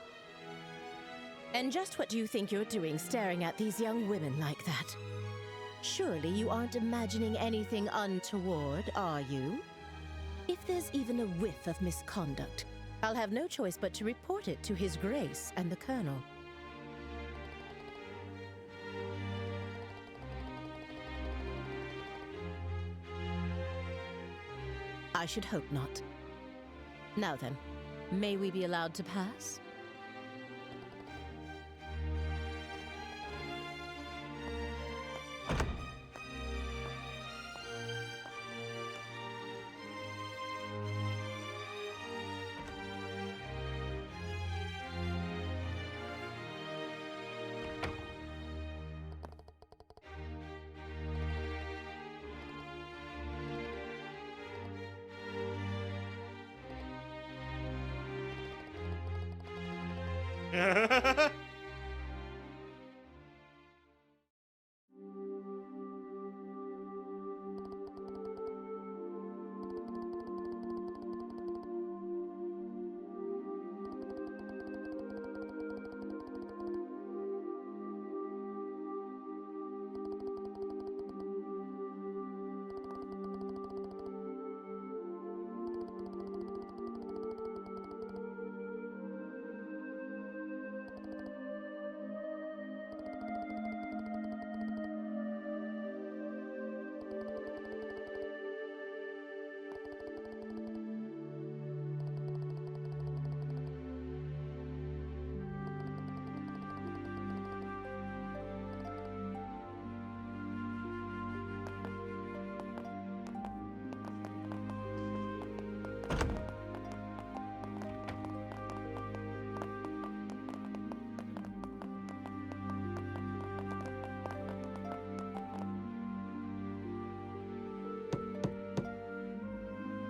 And just what do you think you're doing staring at these young women like that? Surely you aren't imagining anything untoward, are you? If there's even a whiff of misconduct, I'll have no choice but to report it to His Grace and the Colonel. I should hope not. Now then, may we be allowed to pass?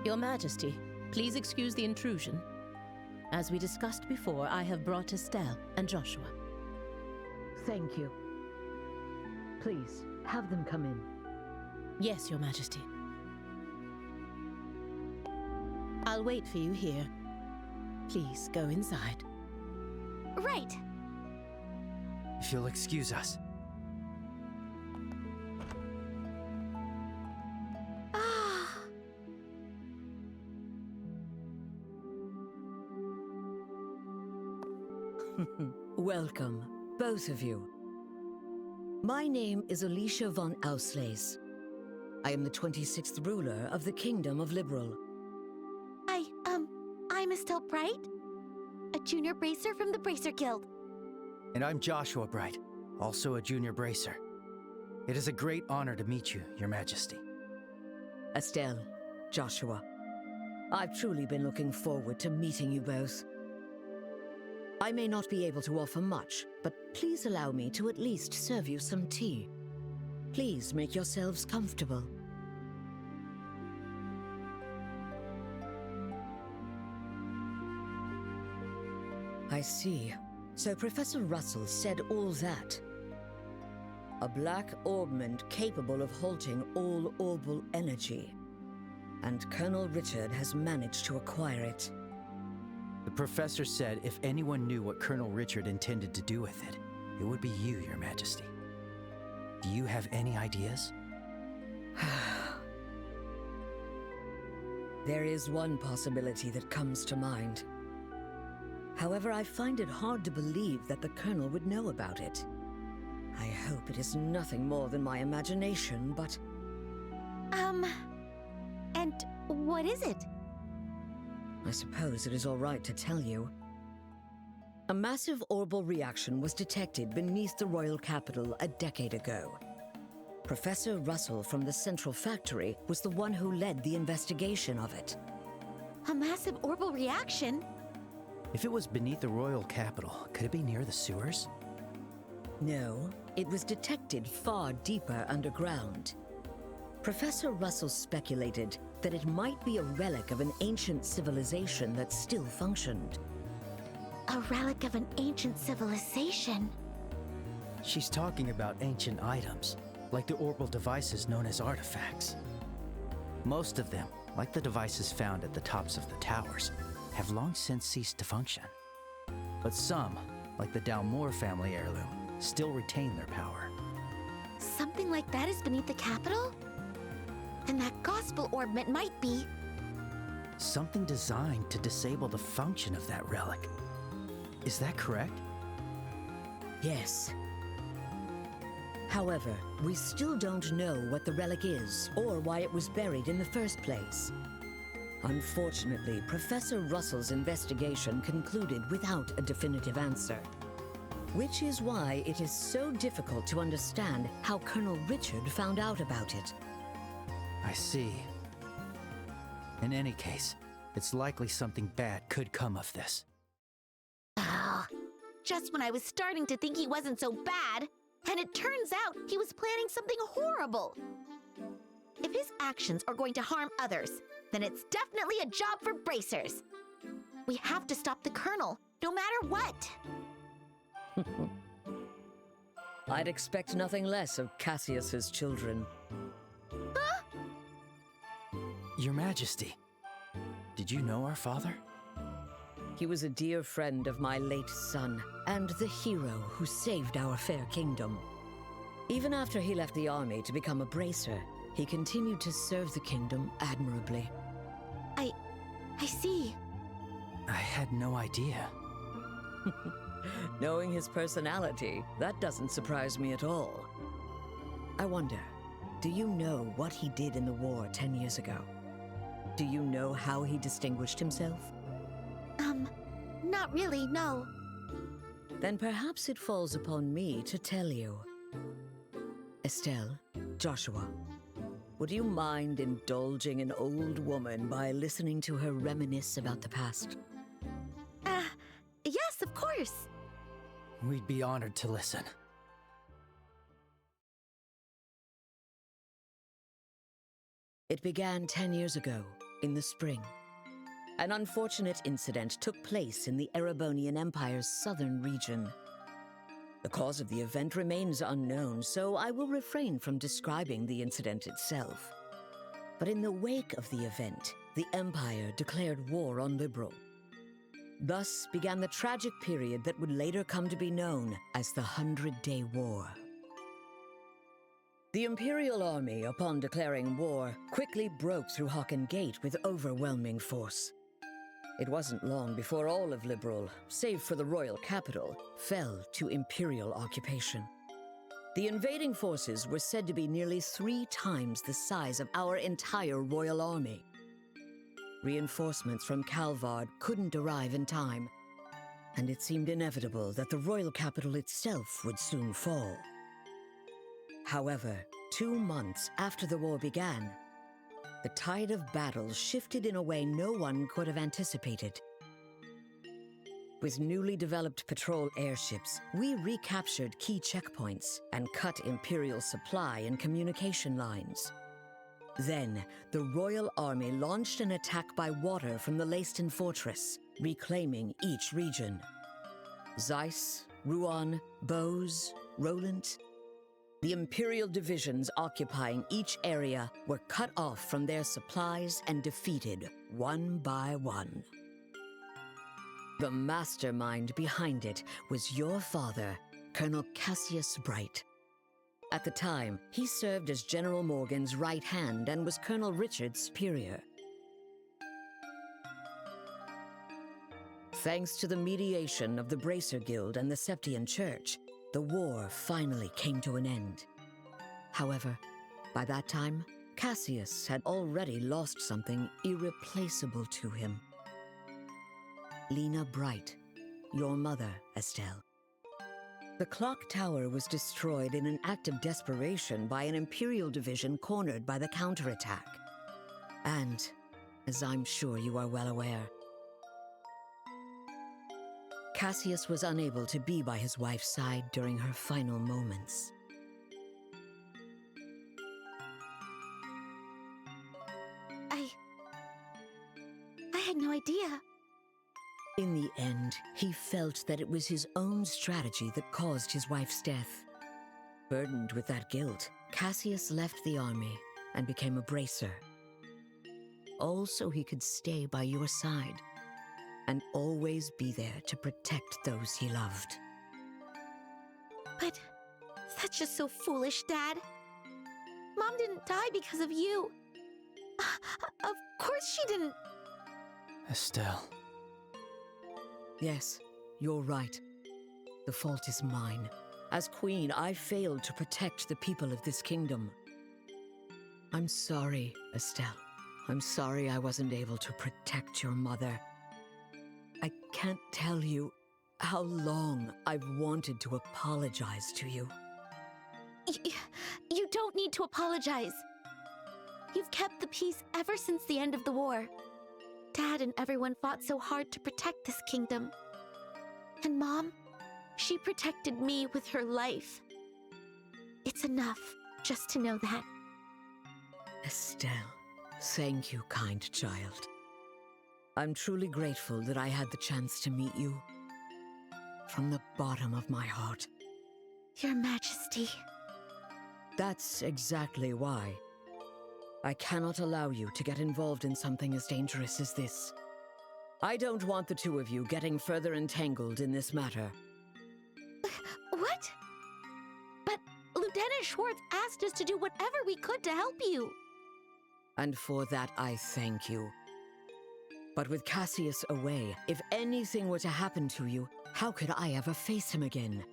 Your Majesty, please excuse the intrusion. As we discussed before, I have brought Estelle and Joshua. Thank you. Please, have them come in. Yes, Your Majesty. I'll wait for you here. Please go inside. Right. If you'll excuse us. Ah. Welcome, both of you. My name is Alicia von Auslese. I am the 26th ruler of the Kingdom of Liberal. I'm Estelle Bright, a junior bracer from the Bracer Guild. And I'm Joshua Bright, also a junior bracer. It is a great honor to meet you, Your Majesty. Estelle, Joshua, I've truly been looking forward to meeting you both. I may not be able to offer much, but please allow me to at least serve you some tea. Please make yourselves comfortable. I see. So Professor Russell said all that. A black orbment capable of halting all orbal energy. And Colonel Richard has managed to acquire it. The professor said if anyone knew what Colonel Richard intended to do with it, it would be you, Your Majesty. Do you have any ideas? There is one possibility that comes to mind. However, I find it hard to believe that the Colonel would know about it. I hope it is nothing more than my imagination, but... And what is it? I suppose it is all right to tell you. A massive orbal reaction was detected beneath the royal capital a decade ago. Professor Russell from the Central Factory was the one who led the investigation of it. A massive orbal reaction? If it was beneath the royal capital, could it be near the sewers? No, it was detected far deeper underground. Professor Russell speculated that it might be a relic of an ancient civilization that still functioned. A relic of an ancient civilization? She's talking about ancient items, like the orbal devices known as artifacts. Most of them, like the devices found at the tops of the towers, have long since ceased to function. But some, like the Dalmore family heirloom, still retain their power. Something like that is beneath the capital? And that gospel orbment might be... Something designed to disable the function of that relic. Is that correct? Yes. However, we still don't know what the relic is or why it was buried in the first place. Unfortunately, Professor Russell's investigation concluded without a definitive answer. Which is why it is so difficult to understand how Colonel Richard found out about it. I see. In any case, it's likely something bad could come of this. Oh, just when I was starting to think he wasn't so bad, and it turns out he was planning something horrible. If his actions are going to harm others, then it's definitely a job for bracers. We have to stop the Colonel, no matter what. I'd expect nothing less of Cassius's children. Huh? Your Majesty, did you know our father? He was a dear friend of my late son, and the hero who saved our fair kingdom. Even after he left the army to become a bracer, he continued to serve the kingdom admirably. I see. I had no idea. Knowing his personality, that doesn't surprise me at all. I wonder, do you know what he did in the war 10 years ago? Do you know how he distinguished himself? Not really, no. Then perhaps it falls upon me to tell you. Estelle, Joshua, would you mind indulging an old woman by listening to her reminisce about the past? Yes, of course. We'd be honored to listen. It began 10 years ago, in the spring. An unfortunate incident took place in the Erebonian Empire's southern region. The cause of the event remains unknown, so I will refrain from describing the incident itself. But in the wake of the event, the Empire declared war on Liberl. Thus began the tragic period that would later come to be known as the 100-Day War. The Imperial Army, upon declaring war, quickly broke through Hocken Gate with overwhelming force. It wasn't long before all of Liberl, save for the royal capital, fell to Imperial occupation. The invading forces were said to be nearly 3 times the size of our entire royal army. Reinforcements from Calvard couldn't arrive in time, and it seemed inevitable that the royal capital itself would soon fall. However, 2 months after the war began, the tide of battle shifted in a way no one could have anticipated. With newly developed patrol airships, we recaptured key checkpoints and cut Imperial supply and communication lines. Then, the Royal Army launched an attack by water from the Leiston Fortress, reclaiming each region. Zeiss, Ruan, Bose, Roland. The Imperial divisions occupying each area were cut off from their supplies and defeated one by one. The mastermind behind it was your father, Colonel Cassius Bright. At the time, he served as General Morgan's right hand and was Colonel Richard's superior. Thanks to the mediation of the Bracer Guild and the Septian Church, the war finally came to an end. However, by that time, Cassius had already lost something irreplaceable to him. Lena Bright, your mother, Estelle. The clock tower was destroyed in an act of desperation by an Imperial division cornered by the counterattack. And, as I'm sure you are well aware, Cassius was unable to be by his wife's side during her final moments. I had no idea. In the end, he felt that it was his own strategy that caused his wife's death. Burdened with that guilt, Cassius left the army and became a bracer. All so he could stay by your side and always be there to protect those he loved. But that's just so foolish, Dad. Mom didn't die because of you. Of course she didn't. Estelle. Yes, you're right. The fault is mine. As queen, I failed to protect the people of this kingdom. I'm sorry, Estelle. I'm sorry I wasn't able to protect your mother. I can't tell you how long I've wanted to apologize to you. You don't need to apologize. You've kept the peace ever since the end of the war. Dad and everyone fought so hard to protect this kingdom. And Mom, she protected me with her life. It's enough just to know that. Estelle, thank you, kind child. I'm truly grateful that I had the chance to meet you. From the bottom of my heart. Your Majesty. That's exactly why. I cannot allow you to get involved in something as dangerous as this. I don't want the two of you getting further entangled in this matter. What? But Lieutenant Schwartz asked us to do whatever we could to help you. And for that, I thank you. But with Cassius away, if anything were to happen to you, how could I ever face him again?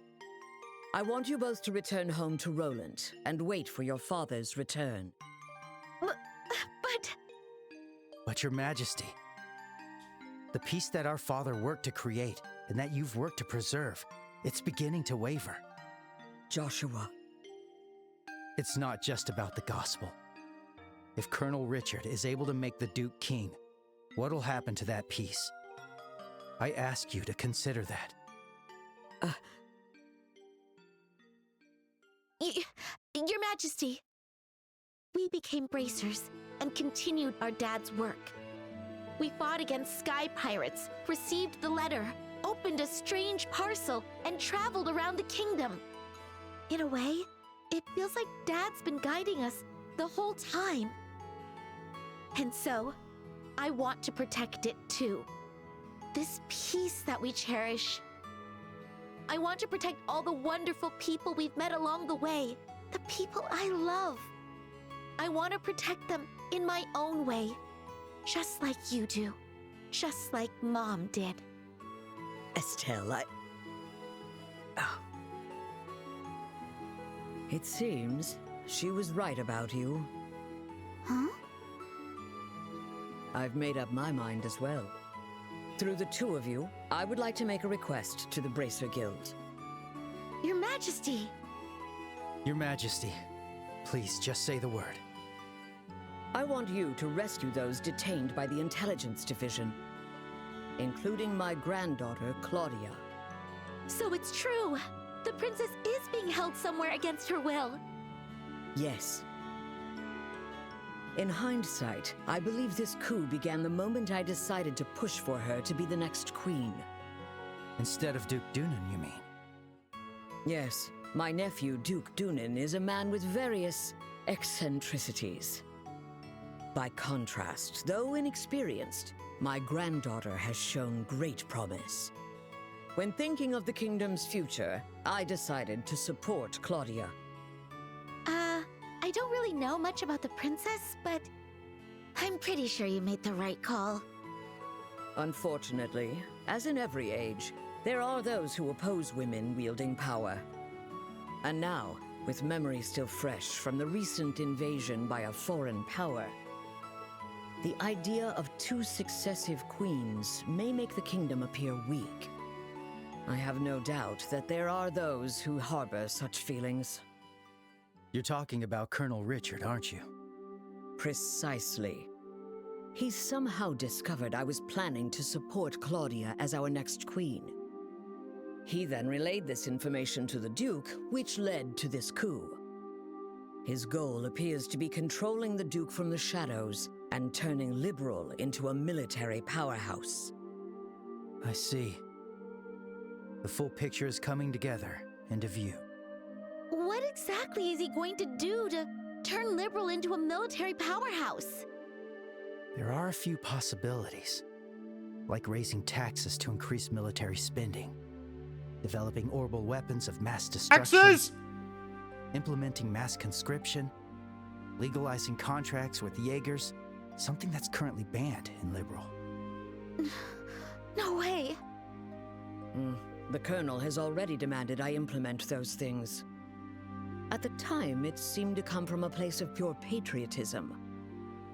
I want you both to return home to Roland and wait for your father's return. But Your Majesty, the peace that our father worked to create and that you've worked to preserve, it's beginning to waver. Joshua. It's not just about the gospel. If Colonel Richard is able to make the Duke king, what'll happen to that peace? I ask you to consider that. Your Majesty, we became bracers and continued our dad's work. We fought against sky pirates, received the letter, opened a strange parcel, and traveled around the kingdom. In a way, it feels like Dad's been guiding us the whole time. And so, I want to protect it too. This peace that we cherish. I want to protect all the wonderful people we've met along the way, the people I love. I want to protect them in my own way, just like you do, just like Mom did. Estelle, It seems she was right about you. Huh? I've made up my mind as well. Through the two of you, I would like to make a request to the Bracer Guild. Your Majesty! Your Majesty, please just say the word. I want you to rescue those detained by the Intelligence Division, including my granddaughter, Claudia. So it's true! The princess is being held somewhere against her will. Yes. In hindsight, I believe this coup began the moment I decided to push for her to be the next queen. Instead of Duke Dunan, you mean? Yes, my nephew, Duke Dunan, is a man with various eccentricities. By contrast, though inexperienced, my granddaughter has shown great promise. When thinking of the kingdom's future, I decided to support Claudia. I don't really know much about the princess, but I'm pretty sure you made the right call. Unfortunately, as in every age, there are those who oppose women wielding power. And now, with memory still fresh from the recent invasion by a foreign power, the idea of 2 successive queens may make the kingdom appear weak. I have no doubt that there are those who harbor such feelings. You're talking about Colonel Richard, aren't you? Precisely. He somehow discovered I was planning to support Claudia as our next queen. He then relayed this information to the Duke, which led to this coup. His goal appears to be controlling the Duke from the shadows and turning Liberl into a military powerhouse. I see. The full picture is coming together into view. What exactly is he going to do to turn Liberl into a military powerhouse? There are a few possibilities, like raising taxes to increase military spending, developing orbital weapons of mass destruction, Axes! Implementing mass conscription, legalizing contracts with Jaegers, something that's currently banned in Liberl. No way! The Colonel has already demanded I implement those things. At the time, it seemed to come from a place of pure patriotism.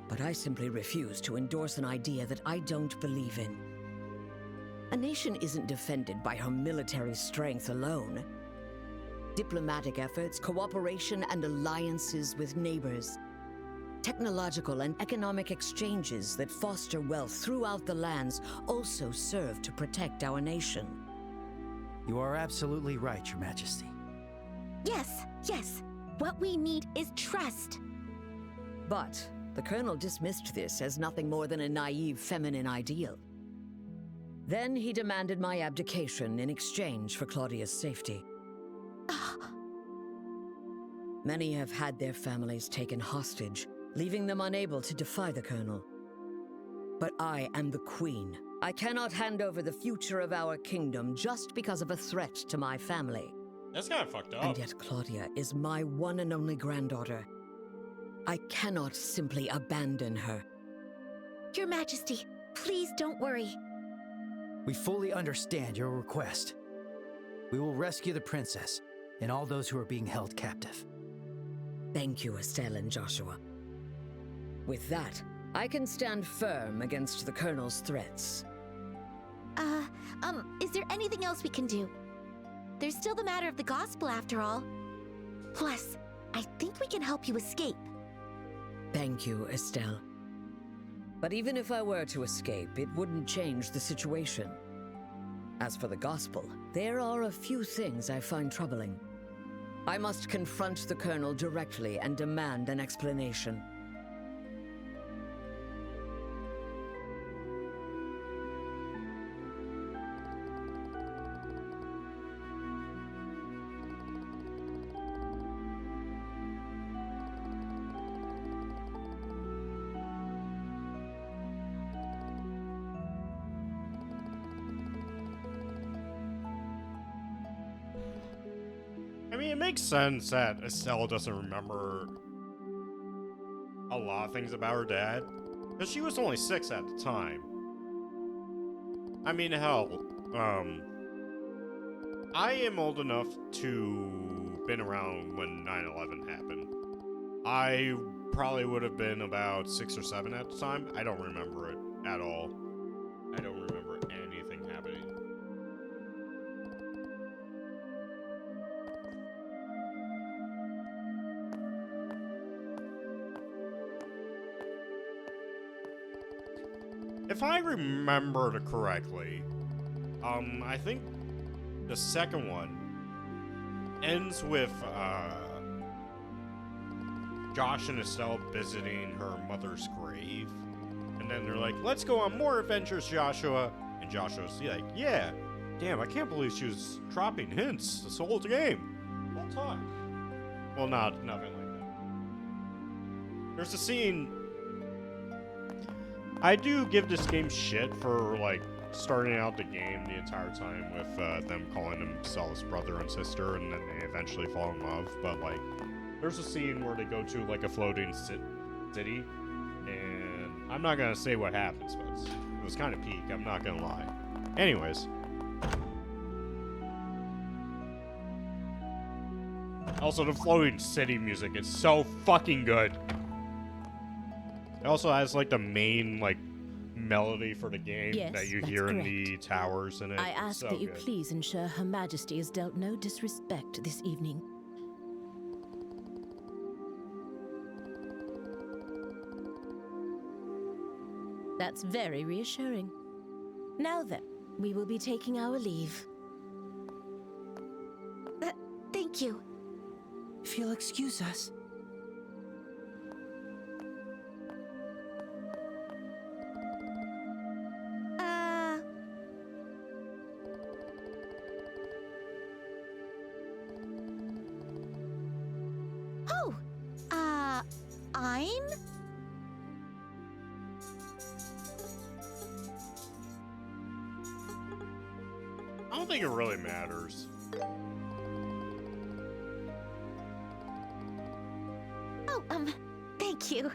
But I simply refuse to endorse an idea that I don't believe in. A nation isn't defended by her military strength alone. Diplomatic efforts, cooperation, and alliances with neighbors. Technological and economic exchanges that foster wealth throughout the lands also serve to protect our nation. You are absolutely right, Your Majesty. Yes. What we need is trust. But the Colonel dismissed this as nothing more than a naive feminine ideal. Then he demanded my abdication in exchange for Claudia's safety. Many have had their families taken hostage, leaving them unable to defy the Colonel. But I am the Queen. I cannot hand over the future of our kingdom just because of a threat to my family. That's kind of fucked up. And yet Claudia is my one and only granddaughter. I cannot simply abandon her. Your Majesty, please don't worry. We fully understand your request. We will rescue the princess and all those who are being held captive. Thank you, Estelle and Joshua. With that, I can stand firm against the Colonel's threats. Is there anything else we can do? There's still the matter of the gospel after all. Plus, I think we can help you escape. Thank you, Estelle. But even if I were to escape, it wouldn't change the situation. As for the gospel, there are a few things I find troubling. I must confront the Colonel directly and demand an explanation. it makes sense that Estelle doesn't remember a lot of things about her dad. Because she was only 6 at the time. I mean, hell, I am old enough to been around when 9/11 happened. I probably would have been about 6 or 7 at the time. I don't remember it at all. I don't remember anything happening. If I remember it correctly, I think the second one ends with, Josh and Estelle visiting her mother's grave. And then they're like, let's go on more adventures, Joshua. And Joshua's like, yeah. Damn, I can't believe she was dropping hints this whole game. Whole time. Well, nothing like that. There's a scene... I do give this game shit for, like, starting out the game the entire time with them calling themselves brother and sister, and then they eventually fall in love. But, like, there's a scene where they go to, like, a floating city, and I'm not gonna say what happens, but it was kind of peak, I'm not gonna lie. Anyways. Also, the floating city music is so fucking good. It also has, like, the main, like, melody for the game Yes, that you that's hear in correct. the towers and it. I ask so that you good. please ensure Her Majesty is dealt no disrespect this evening. That's very reassuring. Now then, we will be taking our leave. Thank you. If you'll excuse us. Oh, I'm? I don't think it really matters. Oh, thank you.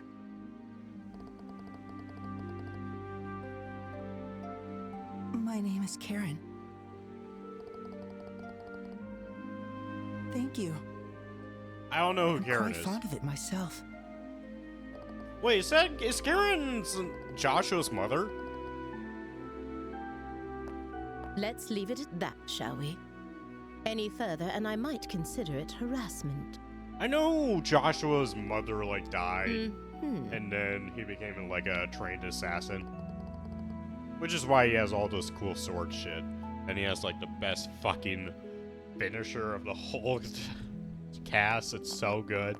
My name is Karen. Thank you. I don't know who I'm Karen quite is. fond of it myself. Wait, is Karen Joshua's mother? Let's leave it at that, shall we? Any further, and I might consider it harassment. I know Joshua's mother, like, died, Mhm. and then he became, like, a trained assassin. Which is why he has all those cool sword shit. And he has, like, the best fucking finisher of the whole cast. It's so good.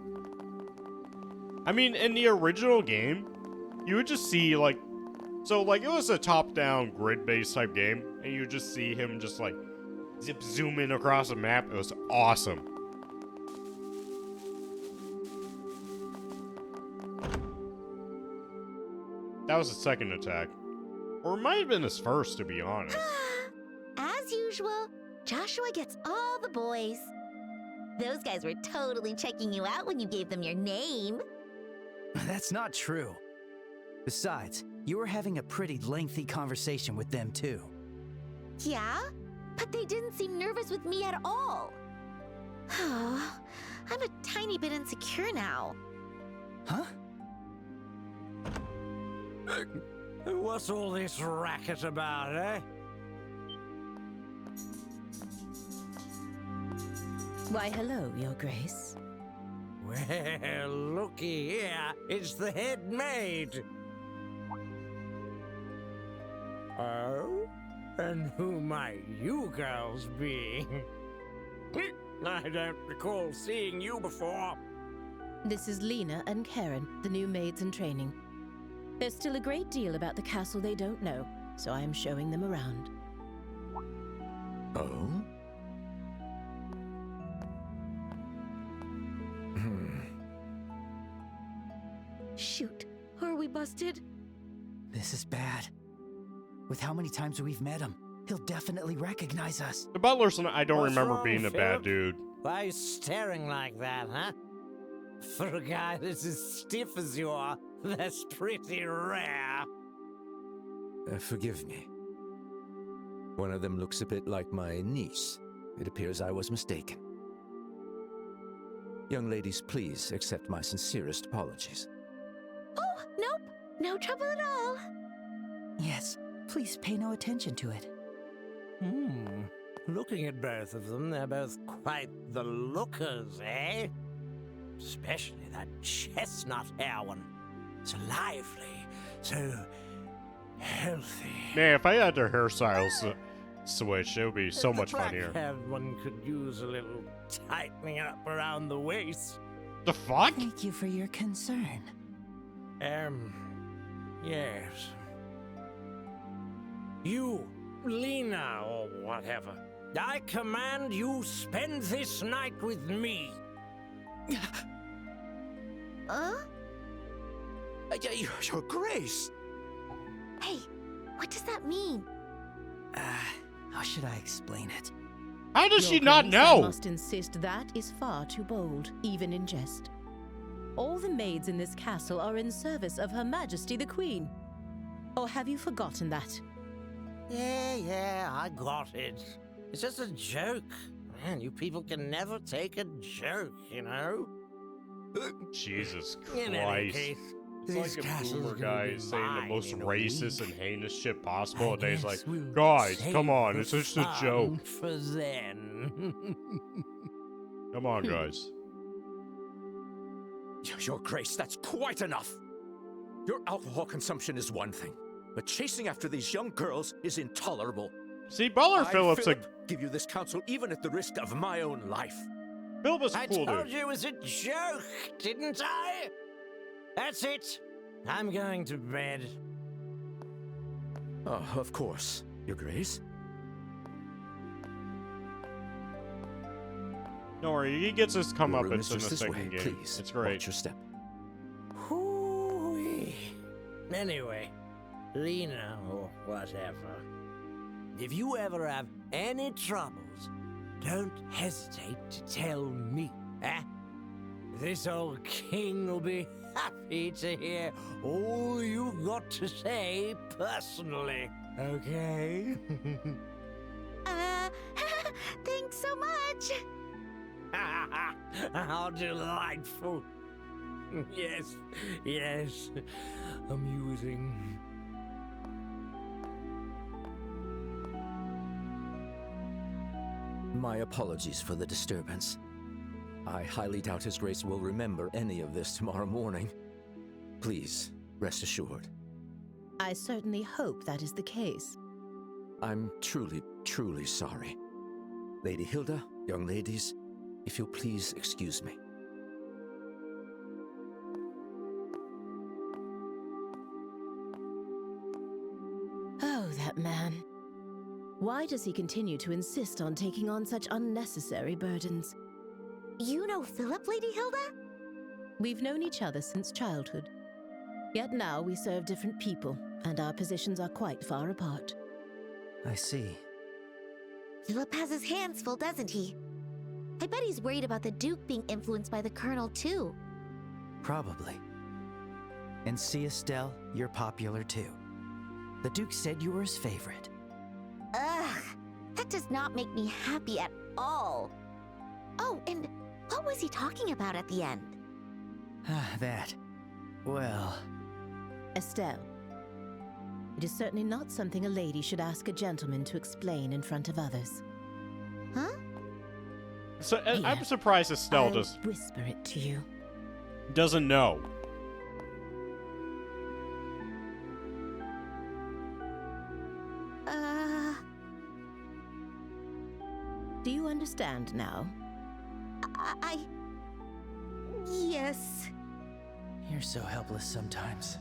I mean, in the original game, you would just see, like... So, like, it was a top-down, grid-based type game, and you would just see him just, like, zoom in across the map. It was awesome. That was his second attack. Or it might have been his first, to be honest. As usual, Joshua gets all the boys. Those guys were totally checking you out when you gave them your name. That's not true. Besides, you were having a pretty lengthy conversation with them, too. Yeah? But they didn't seem nervous with me at all. Oh, I'm a tiny bit insecure now. Huh? What's all this racket about, eh? Why, hello, Your Grace. Well, looky here. It's the head maid. Oh? And who might you girls be? I don't recall seeing you before. This is Lena and Karen, the new maids in training. There's still a great deal about the castle they don't know, so I am showing them around. Oh? Shoot, are we busted? This is bad. With how many times we've met him, he'll definitely recognize us. The butler's I don't What's remember wrong, being a bad Philip? dude. Why are you staring like that, huh? For a guy that's as stiff as you are, that's pretty rare. Forgive me. One of them looks a bit like my niece. It appears I was mistaken. Young ladies, please accept my sincerest apologies. Oh, nope. No trouble at all. Yes, please pay no attention to it. Looking at both of them, they're both quite the lookers, eh? Especially that chestnut hair one. So lively, so healthy. Man, if I had their hairstyles switch, it would be so much funnier. The black-haired one could use a little tightening up around the waist. The fuck? Thank you for your concern. Yes. You, Lena, or whatever. I command you spend this night with me. Your Grace! Hey, what does that mean? How should I explain it? How does she Your not Grace, know? I must insist that is far too bold, even in jest. All the maids in this castle are in service of Her Majesty the Queen. Or have you forgotten that? Yeah, I got it. It's just a joke. Man, you people can never take a joke, you know? Jesus In any Christ. case, It's this like a castle's boomer gonna guy be saying the mine most in a racist week. and heinous shit possible, and he's like, We'll guys, save come on, the it's just a fun joke. For then. Come on, guys. Your Grace, that's quite enough. Your alcohol consumption is one thing, but chasing after these young girls is intolerable. See, Butler Phillips, Philip, give you this counsel even at the risk of my own life. Philip I cool, told dude. you it was a joke, didn't I? That's it. I'm going to bed. Oh, of course, Your Grace. Don't worry, he gets his comeuppance in the just this second way, game. please. It's great. Watch your step. Hoo-wee. Anyway, Lena or whatever, if you ever have any troubles, don't hesitate to tell me, eh? This old king will be happy to hear all you've got to say personally, okay? Thanks so much. How delightful. Yes, amusing. My apologies for the disturbance. I highly doubt His Grace will remember any of this tomorrow morning. Please, rest assured. I certainly hope that is the case. I'm truly, truly sorry. Lady Hilda, young ladies, if you'll please excuse me. Oh, that man. Why does he continue to insist on taking on such unnecessary burdens? You know Philip, Lady Hilda? We've known each other since childhood. Yet now we serve different people, and our positions are quite far apart. I see. Philip has his hands full, doesn't he? I bet he's worried about the Duke being influenced by the Colonel, too. Probably. And see, Estelle, you're popular too. The Duke said you were his favorite. Ugh, that does not make me happy at all. Oh, and what was he talking about at the end? That. Well. Estelle, it is certainly not something a lady should ask a gentleman to explain in front of others. Huh? So I'm surprised Estelle I'll just whisper it to you. doesn't know. Do you understand now? Yes. You're so helpless sometimes.